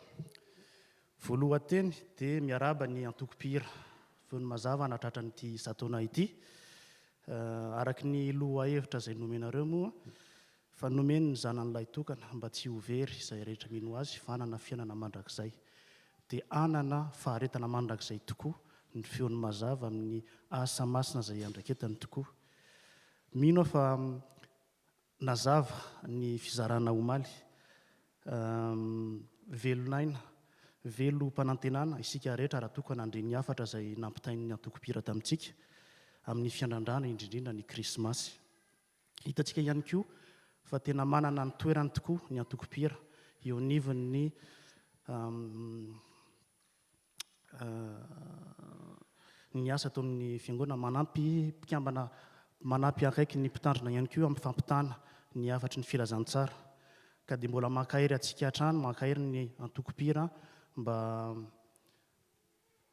Voalohan-teny dia miaraba ny antoko-pira feon'ny mazava anatratra n'ity isan-taona ity. Araky ny loha hevitra izay nomenareo moa fa nomeny ny zanan'ilay tokana mba tsy ho very izay rehetra mino azy fa anana fiainana mandrakizay. Dia anana faharetana mandrakizay tokoa ny feon'ny mazava amin'ny asa masina izay andraiketany tokoa. Mino fa nazava ny fizarana omaly, velonaina, velo mpanantenana isika rehetra raha tokana andre ny hafatra izay nampitain'ny antoko-pira tamintsika amin'ny fiandrandrana indrindrindra ny krismasy. Hitantsika ihany koa fa tena manana ny toerany tokoa ny antoko-pira eo anivon'ny ny asa atao amin'ny fiangonana manampy mpikambana manampy akaiky ny mpitandrina ihany koa amin'ny fampitana ny afatry ny filazantsara ka dia mbola makairy atsika hatrany makairy ny antoko-pira mba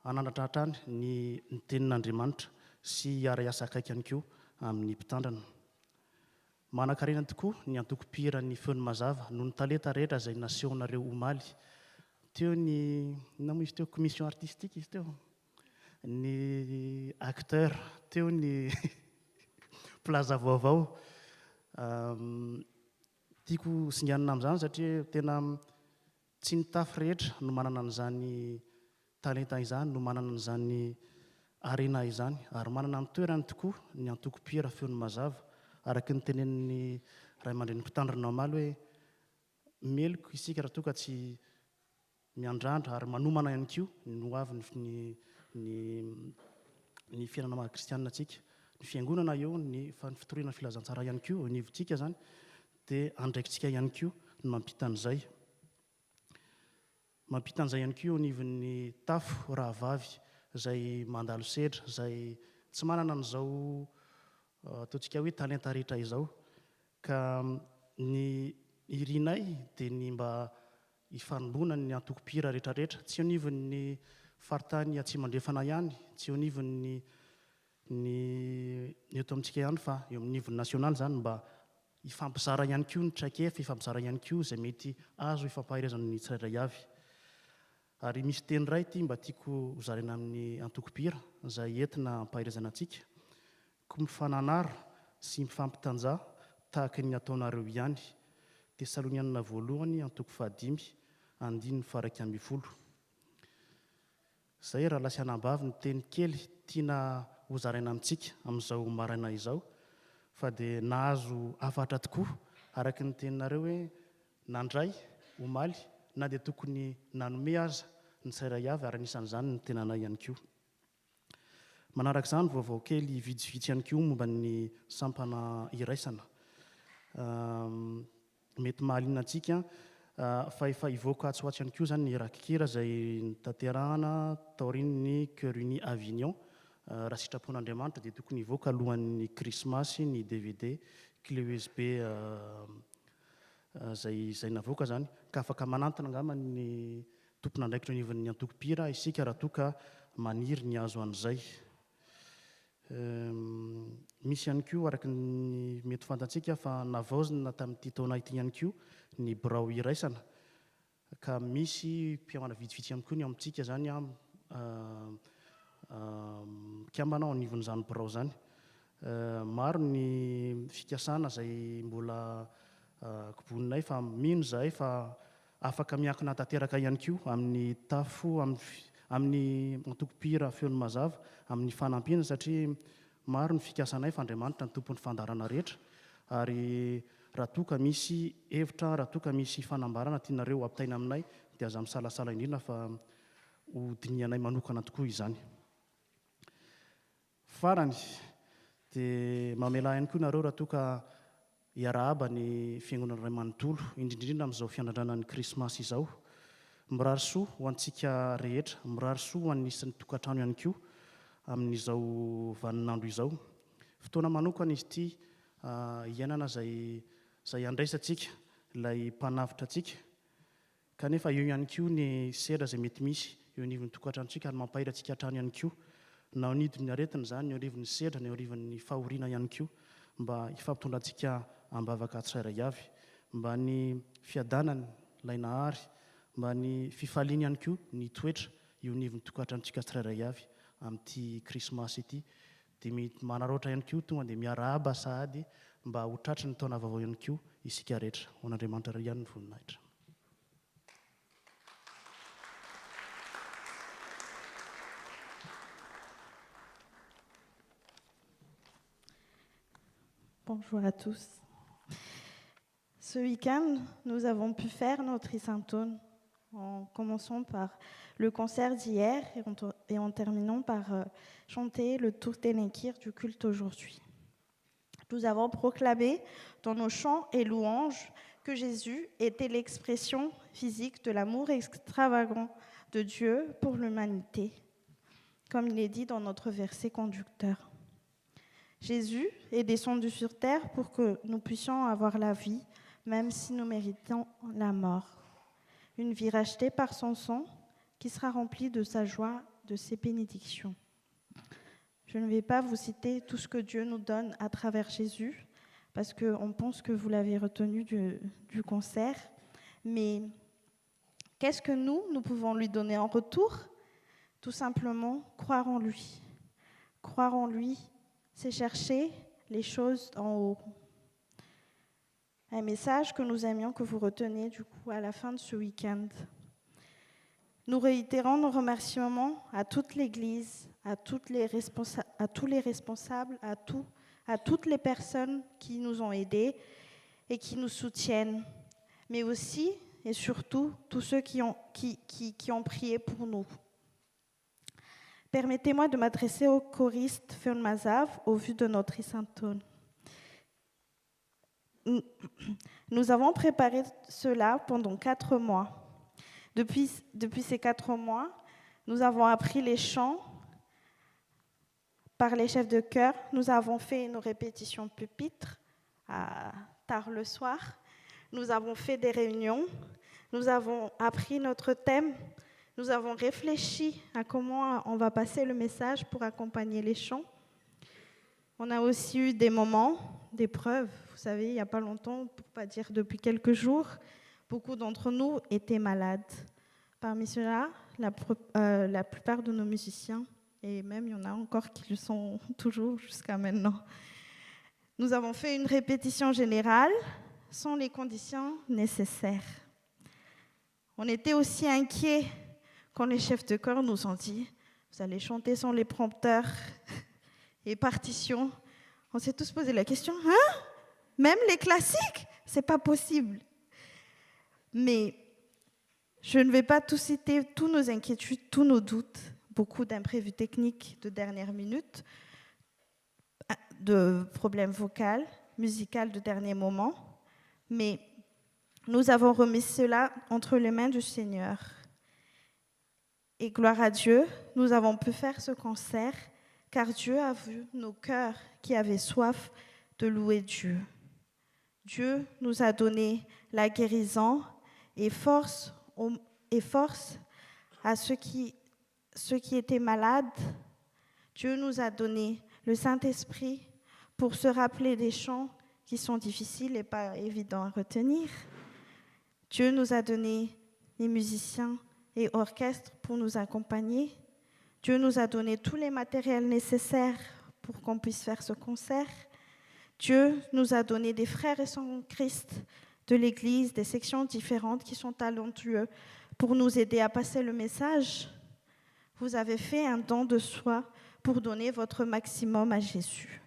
anandratra hatrany ny tenin'Andriamanitra sy ara-asa akaiky ihany koa amin'ny mpitandrana. Manan-karena tokoa ny antoko-pira ny feony mazava noho ny talenta rehetra izay nasehonareo omaly. Teo ny inona izy teo commission artistique izy teo, ny acteur, teo ny plaza vaovao. Tiako singanina amin'izany satria tena tsy ny tafy rehetra no manana an'izany talenta izany, no manana an'izany arena izany, ary manana ny toerany tokoa ny antoko-pira feony mazava. Araka ny tenenin'ny ray aman-dren'ny mpitandrina omaly hoe meloko isika raha toa ka tsy miandrandra ary manomana ihany koa no avy ny fiainana maha-kristianina antsika. Ny fiangonana eo ny fitoriana filazantsara ihany koa, ny hevitsika zany dia andraikitsika ihany koa no mampita an'izay. Mampita an'izay ihany koa nivon'ny tafo rahavavy izay mandalo sedra, izay tsy manana an'izao ataontsika hoe talenta rehetra izao, ka ny irinay dia ny mba hifanoloana ny antoko-pira rehetrarehetra, tsy anivon'ny faritany Atsimandrefana ihany, tsy anivon'ny eto amintsika ihany fa eo amin'ny nivony nasionaly zany, mba hifampizara ihany koa ny traikefa, hifampizara ihany koa izay mety azo hifampahaizana ny tsirairay avy. Ary misy teny iray ity mba tiako hozaraina amin'ny antoko-pira izay entina hampahaizana antsika: ko mifananara sy mifampitanja tahaka ny ataonareo ihany. Tesalonianina voalohany antoko 5:1-20. Izay raha lasianam-bavy ny teny kely tiana hozaraina amintsika amin'izao maraina izao, fa dia nahazo afatra tokoa araka ny teninareo hoe nandray omaly na dia tokony nanome aza ny tsirairay avy, ary anisan'izany ny tenanay ihany koa. Manaraka izany vaovao kely vitsivitsy ihany koa momba ny sampana iraisana. Mety mahaliana antsika fa efa hivoaka atsoatsy ihany koa zany ny rakikira izay nitanterahana taorian'ny Cœur Uni Avignon. Raha sitrapon'Andriamanitra dia tokony hivoaka alohan'ny krismasy ny DVD clé USB izay navoaka zany, ka afaka manantona angamba ny tompon'andraikitra anivon'ny antoko-pira isika raha toa ka maniry ny azo an'izay. Misy ihany koa araka ny mety fantatsika fa navaozina tamin'ity taona ity ihany koa ny birao iraisana, ka misy mpiamana vitsivitsy ihany koa ny amintsika zany mpiambana ao anivon'izany birao zany. Maro ny fikasana izay mbola koboninay, fa mino izahay fa afaka miankina tanteraka ihany koa amin'ny tafo, amin'ny antoko-pira feony mazava, amin'ny fanampiana, satria maro ny fikasanay fa Andriamanitra ny tompon'ny fandarana rehetra. Ary raha toa ka misy hevitra, raha toa ka misy fanambarana tianareo ampitaina aminay, dia aza misalasala indrindra fa ho dinianay manokana tokoa izany. Farany dia mamela ihany koa nareo raha toa ka hiarahaba ny fiangonana Ray Manontolo, indrindrindrindra amin'izao fiandrandranan'ny krismasy izao. Mirary soa ho antsika rehetra, mirary soa ho an'isan'ny tokantrano ihany koa amin'izao vaninandro izao. Fotoana manokana izy ity iainana izay andraisantsika ilay mpanavitra antsika, kanefa eo ihany koa ny sedra izay mety misy eo anivon'ny tokantranontsika ary mampahiry antsika hatrany ihany koa, na ao anidin'ny aretina izany, eo anivon'ny sedra, na eo anivon'ny fahoriana ihany koa, mba hifampitondra antsika ambavaka tsirairay avy, mba ny fiadanany ilay nahary, mba ny fifaliana ihany koa ny toetra eo anivon'ny tokantranontsika tsirairay avy amin'ity krismasy ity. Dia manaratra ihany koa tonga dia miarahaba sahady mba ho tratry ny taona vaovao ihany koa isika rehetra. Ho an'Andriamanitra ihany ny voninahitra.
Bonjour à tous. Ce week-end, nous avons pu faire notre Saint-Aune, en commençant par le concert d'hier et en terminant par chanter le tour ténékir du culte aujourd'hui. Nous avons proclamé dans nos chants et louanges que Jésus était l'expression physique de l'amour extravagant de Dieu pour l'humanité, comme il est dit dans notre verset conducteur. Jésus est descendu sur terre pour que nous puissions avoir la vie, même si nous méritons la mort. Une vie rachetée par son sang qui sera remplie de sa joie, de ses bénédictions. Je ne vais pas vous citer tout ce que Dieu nous donne à travers Jésus, parce qu'on pense que vous l'avez retenu du concert. Mais qu'est-ce que nous pouvons lui donner en retour? Tout simplement, croire en lui. Croire en lui, c'est chercher les choses en haut. Un message que nous aimions que vous reteniez du coup à la fin de ce week-end. Nous réitérons nos remerciements à toute l'Église, à tous les responsables, à toutes les personnes qui nous ont aidés et qui nous soutiennent, mais aussi et surtout tous ceux qui ont prié pour nous. Permettez-moi de m'adresser au choriste Fön Mazav au vu de notre Isantone. Nous avons préparé cela pendant 4 mois. Depuis ces 4 mois, nous avons appris les chants par les chefs de chœur. Nous avons fait nos répétitions pupitres tard le soir. Nous avons fait des réunions. Nous avons appris notre thème. Nous avons réfléchi à comment on va passer le message pour accompagner les chants. On a aussi eu des moments d'épreuve. Vous savez, il n'y a pas longtemps, pour ne pas dire depuis quelques jours, beaucoup d'entre nous étaient malades. Parmi ceux-là, la plupart de nos musiciens, et même il y en a encore qui le sont toujours jusqu'à maintenant. Nous avons fait une répétition générale sans les conditions nécessaires. On était aussi inquiets quand les chefs de chœur nous ont dit « Vous allez chanter sans les prompteurs et partitions ». On s'est tous posé la question « Hein? Même les classiques? C'est pas possible ». Mais je ne vais pas tout citer, tous nos inquiétudes, tous nos doutes, beaucoup d'imprévus techniques de dernière minute, de problèmes vocaux, musicaux de dernier moment, mais nous avons remis cela entre les mains du Seigneur. Et gloire à Dieu, nous avons pu faire ce concert, car Dieu a vu nos cœurs qui avaient soif de louer Dieu. Dieu nous a donné la guérison et force à ceux qui étaient malades. Dieu nous a donné le Saint-Esprit pour se rappeler des chants qui sont difficiles et pas évidents à retenir. Dieu nous a donné les musiciens et orchestres pour nous accompagner. Dieu nous a donné tous les matériels nécessaires pour qu'on puisse faire ce concert. Dieu nous a donné des frères et sœurs en Christ de l'Église, des sections différentes qui sont talentueux pour nous aider à passer le message. Vous avez fait un don de soi pour donner votre maximum à Jésus.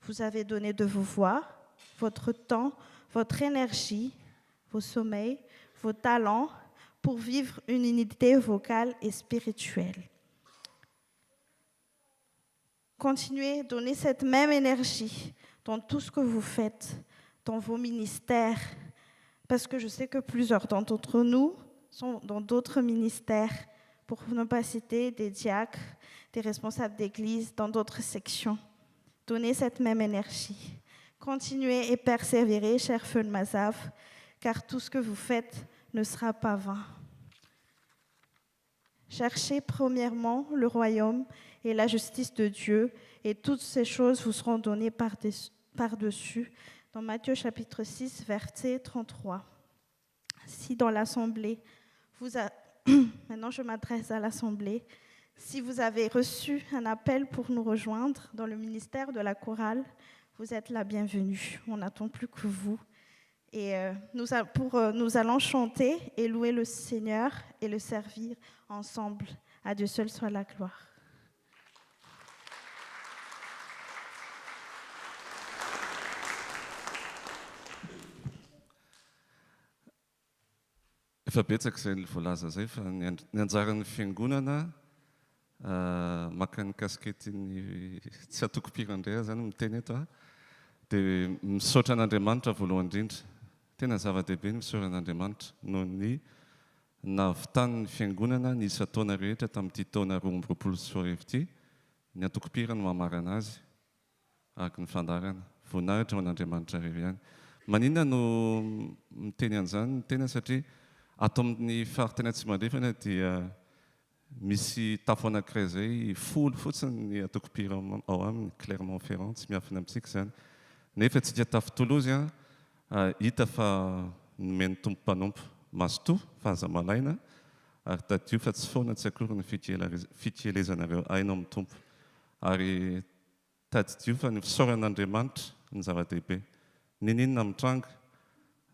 Vous avez donné de vos voix, votre temps, votre énergie, vos sommeils, vos talents pour vivre une unité vocale et spirituelle. Continuez, donnez cette même énergie dans tout ce que vous faites, dans vos ministères, parce que je sais que plusieurs d'entre nous sont dans d'autres ministères, pour ne pas citer des diacres, des responsables d'église, dans d'autres sections. Donnez cette même énergie. Continuez et persévérez, cher Fön Mazav, car tout ce que vous faites ne sera pas vain. Cherchez premièrement le royaume et la justice de Dieu, et toutes ces choses vous seront données par-dessus, dans Matthieu chapitre 6, verset 33. Si dans l'Assemblée, maintenant je m'adresse à l'Assemblée, si vous avez reçu un appel pour nous rejoindre dans le ministère de la chorale, vous êtes la bienvenue. On n'attend plus que vous. Et nous allons chanter et louer le Seigneur et le servir ensemble. À Dieu seul soit la gloire.
Efa betsaka izay voalaza zay fa ny anjaran'ny fiangonana maka ny kaskety tsy atoko-pirandray zany miteny eto dia misaotra an'Andriamanitra voalohany indrindra, tena zava-dehibe ny fisoran'Andriamanitra noho ny navitan'ny fiangonana ny isa taona rehetra tamin'ity taona 2024 ity, ny antoko-pira no mamarana azy araka ny fandarana, voninahitra ho an'Andriamanitra rery ihany. Maninona no miteny an'izany tena satria ato amin'ny faritena tsy mandrefana dia misy tafo anankiray izay folo fotsiny ny antoko-pira ao aminy, Clermont-Ferrand, tsy miafina amintsika izany. Nefa tsika tafo Toulouse hita fa nomeny tompo mpanompo masotoa fahazamalaina ary tadio fa tsy foana tsy akory ny fitielezanareo ainao amin'ny tompo. Ary tadidio fa ny fisaoran'Andriamanitra ny zava-dehibe. Ninina mitranga,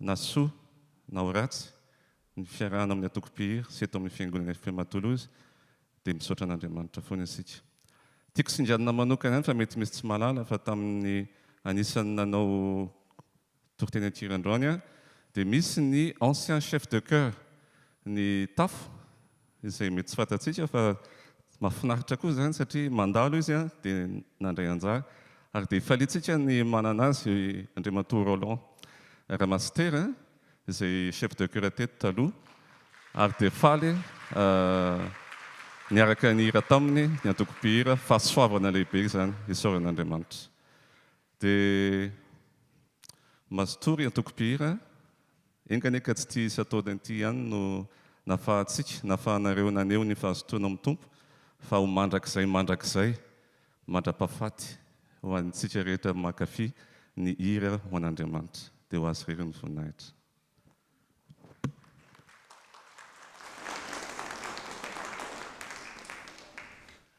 na soa, na ho ratsy, ny fiarahana amin'ny antoko-pihira sy eto amin'ny fiangonana FPM Toulouse dia misaotra an'Andriamanitra foana isika. Tiako sinjanina manokana ihany fa mety misy tsy malala fa tamin'ny anisan'ny nanao tourteny tirandroany dia misy ny ancien chef de chœur ny Tafo izay mety tsy fantatsika fa mahafinaritra koa izany satria mandalo izy dia nandray anjara ary dia falitsika ny manana azy Andriamatoa Roland Ramasitera izay chef de chœur teto taloha ary dia faly niaraka ny hira taminy ny antoko-pihira fahasoavana lehibe izany isaoran'Andriamanitra. Dia mazotory antoko-pihira enkaneka tsy tia isataonany ity ihany no nafahantsika, nafahanareo naneo ny fahazotoana amin'ny tompo fa ho mandrakizay mandra-pahafaty ho antsika rehetra mankafy ny hira ho an'Andriamanitra. Dia ho azy rery ny voninahitra.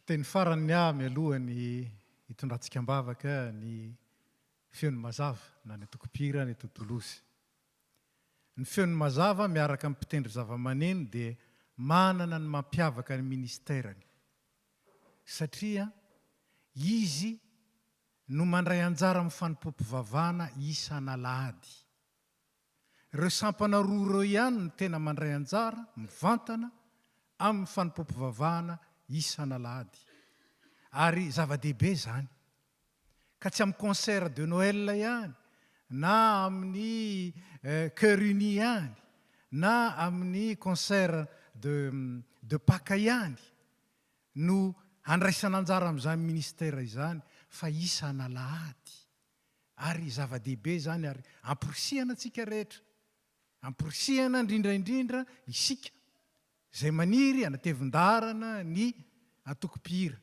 Teny farany mialohany hitondrantsika ambavaka ny feon'ny mazava na ny antoko-pihira ny eto Toulouse. Ny feon'ny mazava miaraka amin'ny mpitendry zava-maneno dia manana ny mampiavaka ny ministerany satria izy no mandray anjara amin'ny fanompom-pivavahana isan'Alahady. Ireo sampana roa ireo ihany no tena mandray anjara mivantana amin'ny fanompom-pivavahana isan'Alahady. Ary zava-dehibe zany. Ka tsy amin'ny concert de Noël ihany, na amin'ny cœur uni ihany, na amin'ny concert de Pâques ihany no handraisana anjara amin'izany ministère izany fa isan'Alahady. Ary zava-dehibe zany ary amporisihana antsika rehetra. Amporisihana indrindraindrindra isika izay maniry anatevin-darana ny antoko-pihira.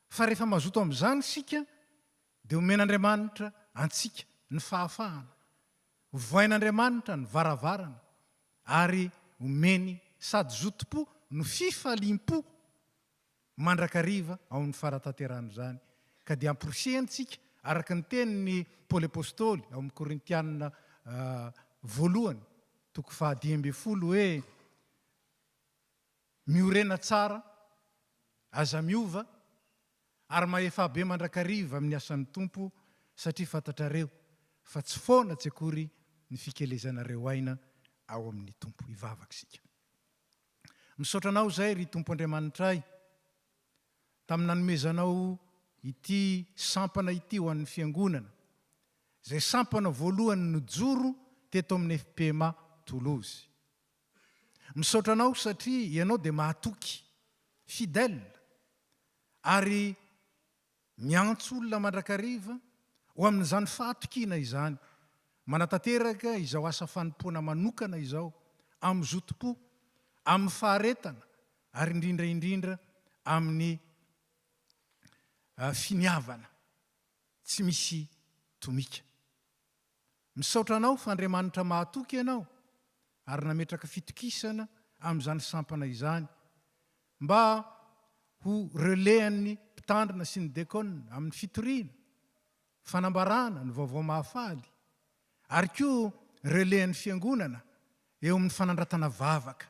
Fa rehefa mazoto amin'izany isika dia omen'Andriamanitra antsika ny fahafahana. Voain'Andriamanitra ny varavarana ary omeny sady zotom-po no fifalim-po mandrakariva ao amin'ny faratanterahana izany. Ka dia amporisihantsika araka ny teniny Paoly Apôstôly ao amin'ny Korintiana voalohany 10:10 hoe miorena tsara aza miova ary maefa be mandrakariva amin'ny asan'ny tompo satria fantatrareo fa tsy foana tsy akory ny fikelezanareo aina ao amin'ny tompo. Ivavaka sika. Misaotra anao zay ry tompo Andriamanitray tamin'ny nanomezanao ity sampana ity ho an'ny fiangonana. Zay sampana voalohany no joro teto amin'ny FPMA Toulouse. Misaotra anao satria ianao dia mahatoky, fidèle ary miantso olona mandrakariva ho amin'izany fahatokiana izany. Manatanteraka izao asa fanompoana manokana izao amin'ny zotom-po, amin'ny faharetana ary indrindraindrindra amin'ny finiavana tsy misy tomika. Misaotra anao fa Andriamanitra mahatoky ianao ary nametraka fitokisana amin'izany sampana izany mba ho relehan'ny mpitandrina sy ny dekona amin'ny fitoriana, fanambarana ny vaovao mahafaly ary koa relehan'ny fiangonana eo amin'ny fanandratana vavaka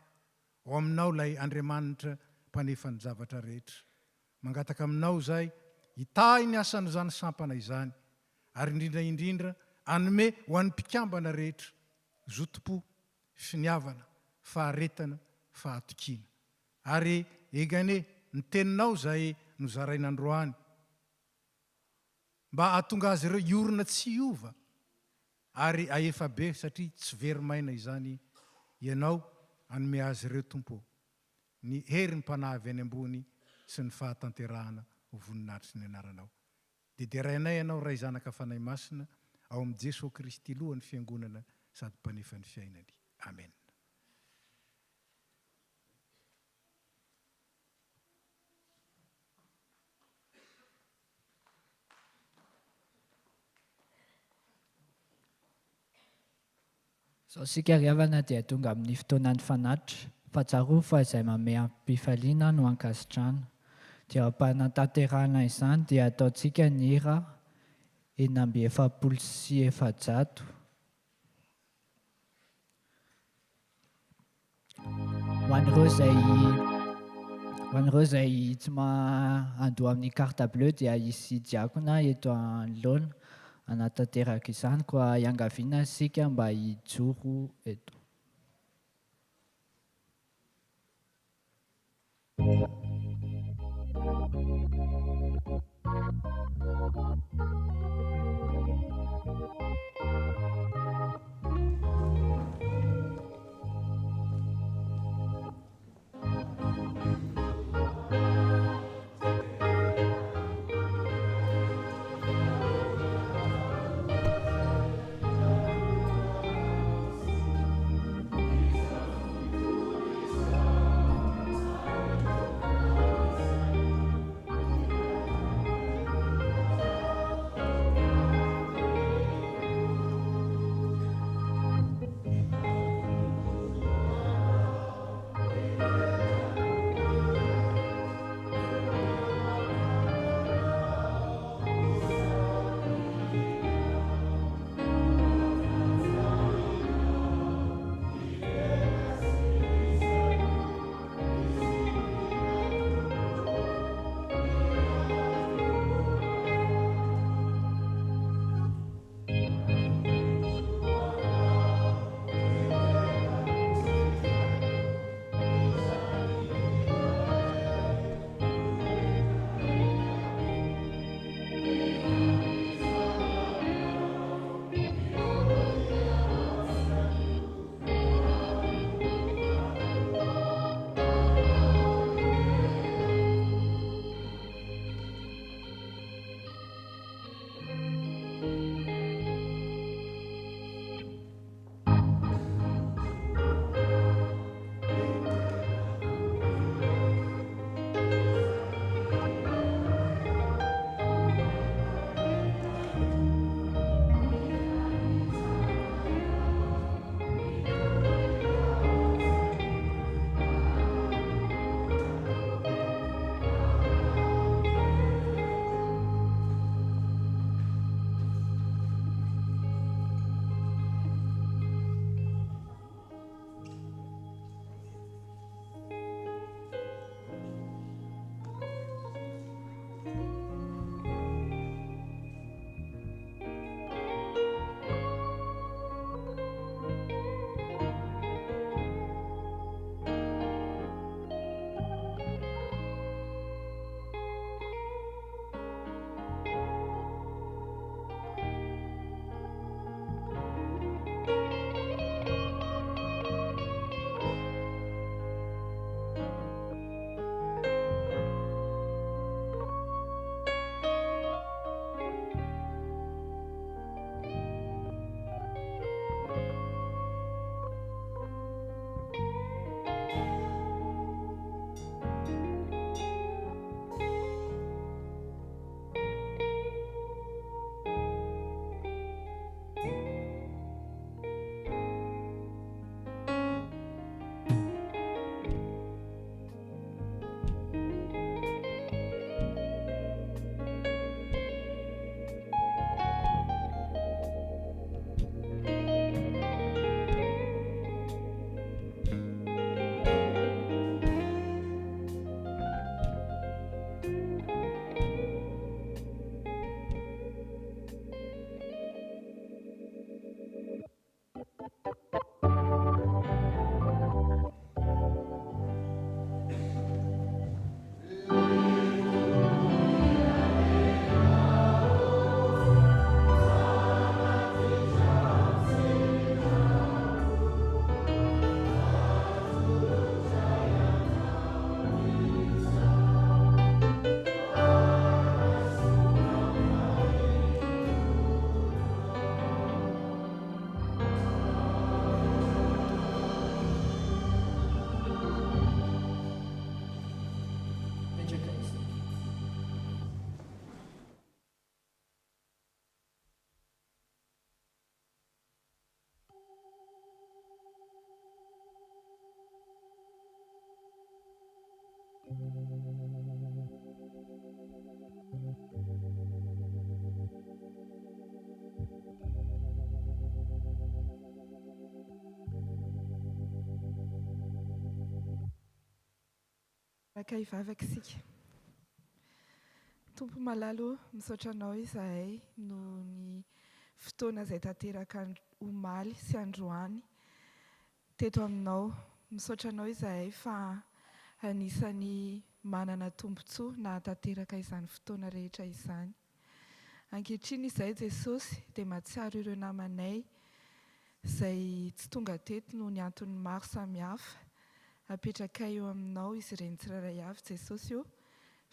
ao aminao ilay Andriamanitra mpanefa ny zavatra rehetra. Mangataka aminao zay hitahy ny asan'izany sampana izany ary indrindraindrindra anome ho an'ny mpikambana rehetra zotom-po, finiavana, faharetana, fahatokiana. Ary egane ny teninao zay nozarain'androany mba hahatonga azy ireo iorina tsy hiova ary aefa be satria tsy very maina izany ianao anome azy ireo tompo ny hery ny mpanavy any ambony sy ny fahatanterahana ho voninahitry sy ny anaranao dia rainay ianao ray zanaka fanahy masina ao amin'i Jesosy Kristy lohany fiangonana sady mpanefa ny fiainany amen.
Sao sika riavana dia tonga amin'ny fotoanan'ny fanatitra, fahatsiaro fa izay manome ampifaliana no ankasitrana. Dia ampanantanterahana izany dia ataontsika ny hira 870. Ho an'ireo izay tsy andoha amin'ny carte bleue dia isy diakona eto anoloana anatanteraka izany koa iangaviana sika mba hijoro eto.
Raka ivavakisika. Tompo malalo misaotra anao izahay no ny fotoana izay tanteraka omaly sy androany teto aminao. Misaotra anao izahay fa anisany manana tombontsoa na tanteraka izany fotoana rehetra izany. Ankehitriny izahay Jesosy dia mahatsiaro ireo namanay izay tsy tonga teto noho ny antony maro samihafa. Apetraka eo aminao izy ireny tsirairay avy Jesosy io,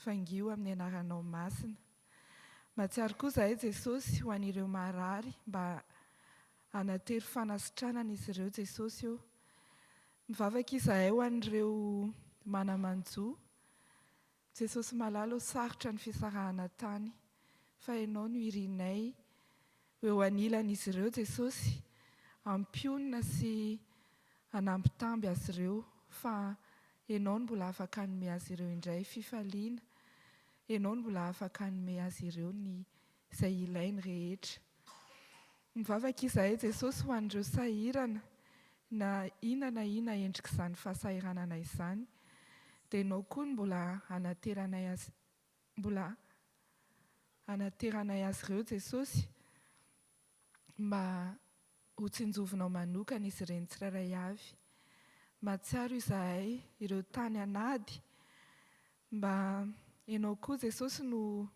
fangio amin'ny anaranao masina. Mahatsiaro koa izahay Jesosy ho an'ireo marary mba hanatery fanasitranana izy ireo Jesosy io. Mivavaka izahay ho an'ireo manamanjo. Jesosy malalo sarotra ny fisarahana tany fa ianao no irinay eo anilan'izy ireo Jesosy, ampionina sy hanampitamby azy ireo fa ianao no mbola afaka hanome azy ireo indray fifaliana, ianao no mbola afaka hanome azy ireo ny izay ilainy rehetra. Mivavaka izahay Jesosy ho an'ireo sahirana na ina endrik'izany fahasahiranana izany, dia ianao koa no mbola hanateranay azy ireo Jesosy mba ho tsinjovinao manokana izy ireny tsirairay avy. Mahatsiaro izahay ireo tany anady mba ianao koa Jesosy no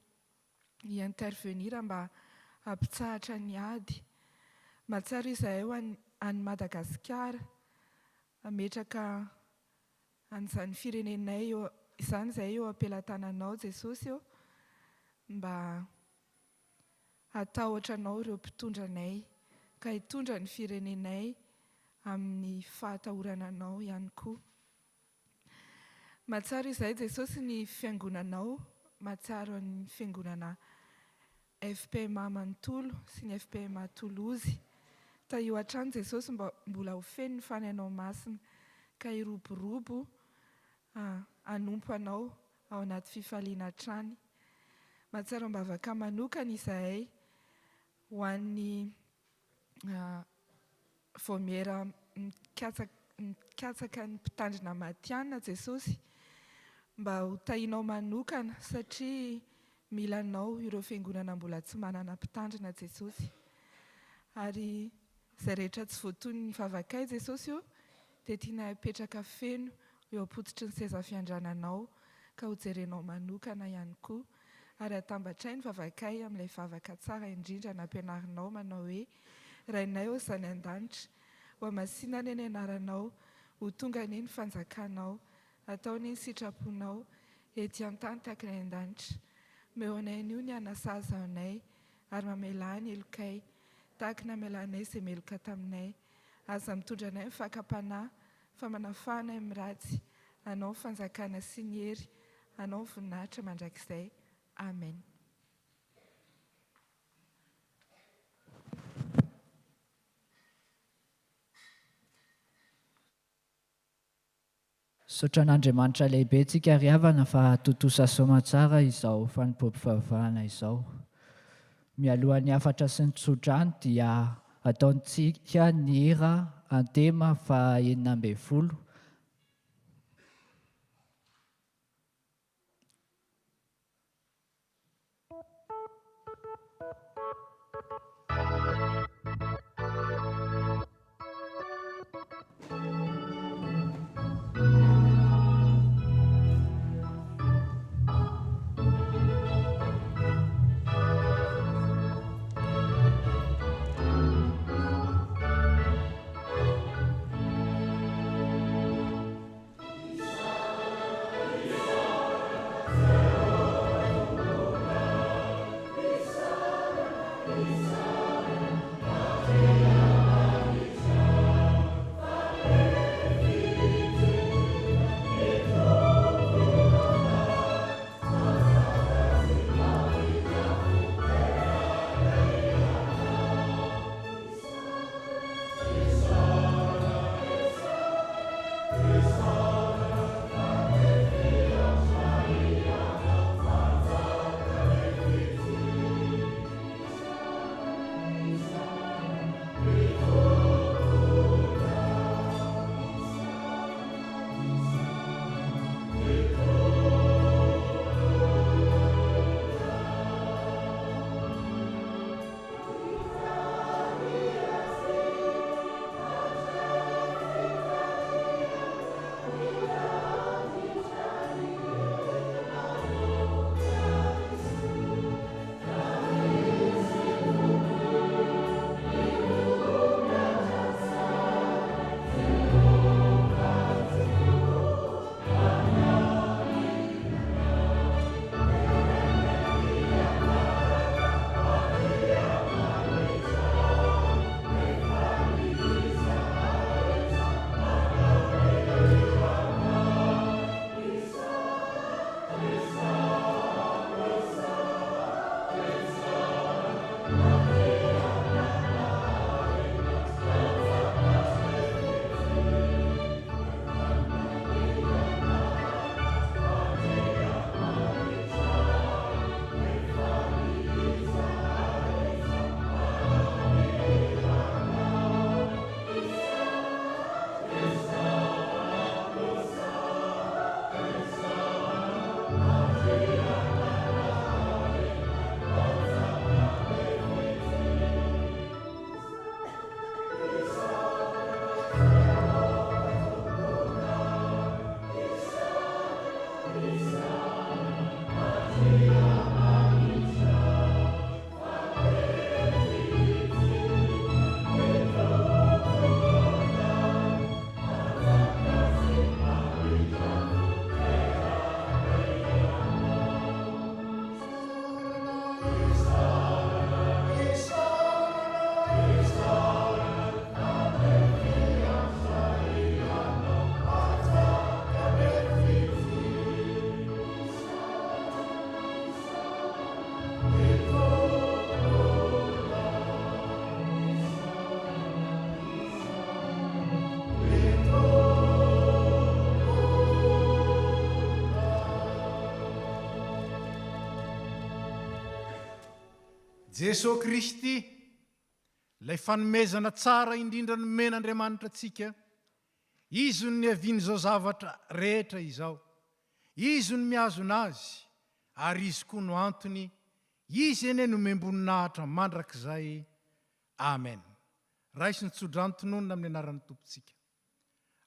intervenir mba hampitsahatra ny ady. Mahatsiaro izahay ho any Madagasikara, ametraka an'izany firenenay izany izay eo ampelantananao Jesosy eo, mba hatahotra anao ireo mpitondranay ka hitondra ny firenenay amin'ny fahatahorananao ihany koa. Mahatsiaro izahay Jesosy ny fiangonanao, mahatsiaro ny fiangonana FPMA Manontolo sy ny FPMA Toulouse. Ta io hatrany Jesosy mbola ho feno ny fanainao masina ka hiroborobo hanompo anao ao anaty fifaliana hatrany. Mahatsiaro mbavaka manokana izahay ho an'ny voamiera mikatsaka ny mpitandrina matianina Jesosy, mba ho tahinao manokana satria milanao ireo fiangonana mbola tsy manana mpitandrina Jesosy. Ary izay rehetra tsy voatoy ny vavakay Jesosy io dia tiana apetraka feno eo ampototry ny seza fiandrananao ka ho jerenao manokana ihany koa. Ary atambatra ny vavakay amin'ilay vavaka tsara indrindra nampianarinao manao hoe: Rainay o Zany an-danitra, ho hamasinana ny anaranao, ho tonga ny fanjakanao, ataony ny sitraponao, ety an-tany tahaka ny an-danitra. Meonay anio ny anasazaonay, ary mamelà ny elokay, tahaka ny amelanay izay meloka taminay. Aza mitondra anay amin'ny fakapanahy, fa manafahanay amin'ny ratsy, anao ny fanjakana sy ny hery, anao ny voninahitra mandrakizay. Amen.
Saotra an'Andriamanitra lehibe tsika ry havana fa totosa soamantsara izao fanimpom-pivavahana izao. Mialohan'ny hafatra sy ny tsodrano dia ataontsika ny hira antema fa 19.
Jesosy Kristy, ilay fanomezana tsara indrindra nomen'Andriamanitra antsika, izy no niaviany izao zavatra rehetra izao, izy no miazona azy, ary izy koa no antony, izy ene no membonahitra mandrakizay. Amen. Raisy ny tsodranotononona amin'ny anaran'ny tompontsika.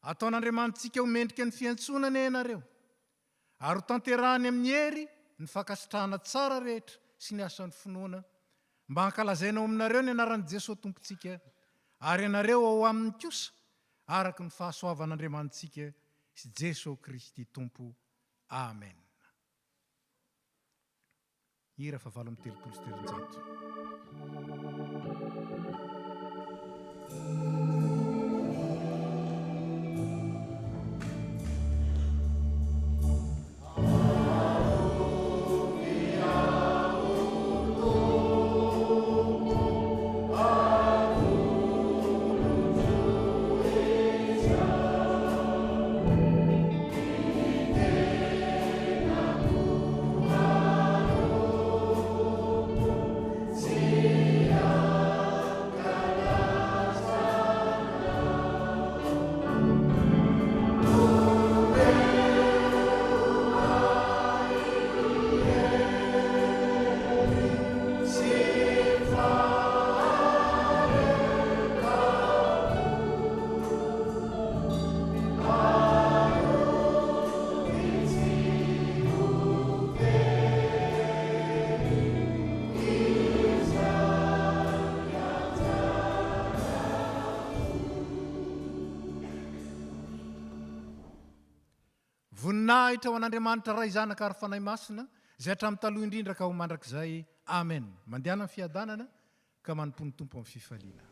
Ataon'Andriamanitsika ho mendrika ny fiantsonana ianareo, ary ho tanterahany amin'ny hery ny fankasitrahana tsara rehetra sy ny asan'ny finoana, mba hankalazainao aminareo ny anaran'i Jesosy tompontsika, ary ianareo ao aminy kosa araka ny fahasoavan'Andriamanitsika sy Jesosy Kristy tompo. Amen. Hira fa 8:telopolo. Voninahitra ho an'Andriamanitra ray zanaka ary fanahy masina, izay hatramin'ny taloha indrindra ka ho mandrakizay. Amen. Mandehana amin'ny fiadanana ka manompony tompo amin'ny fifaliana.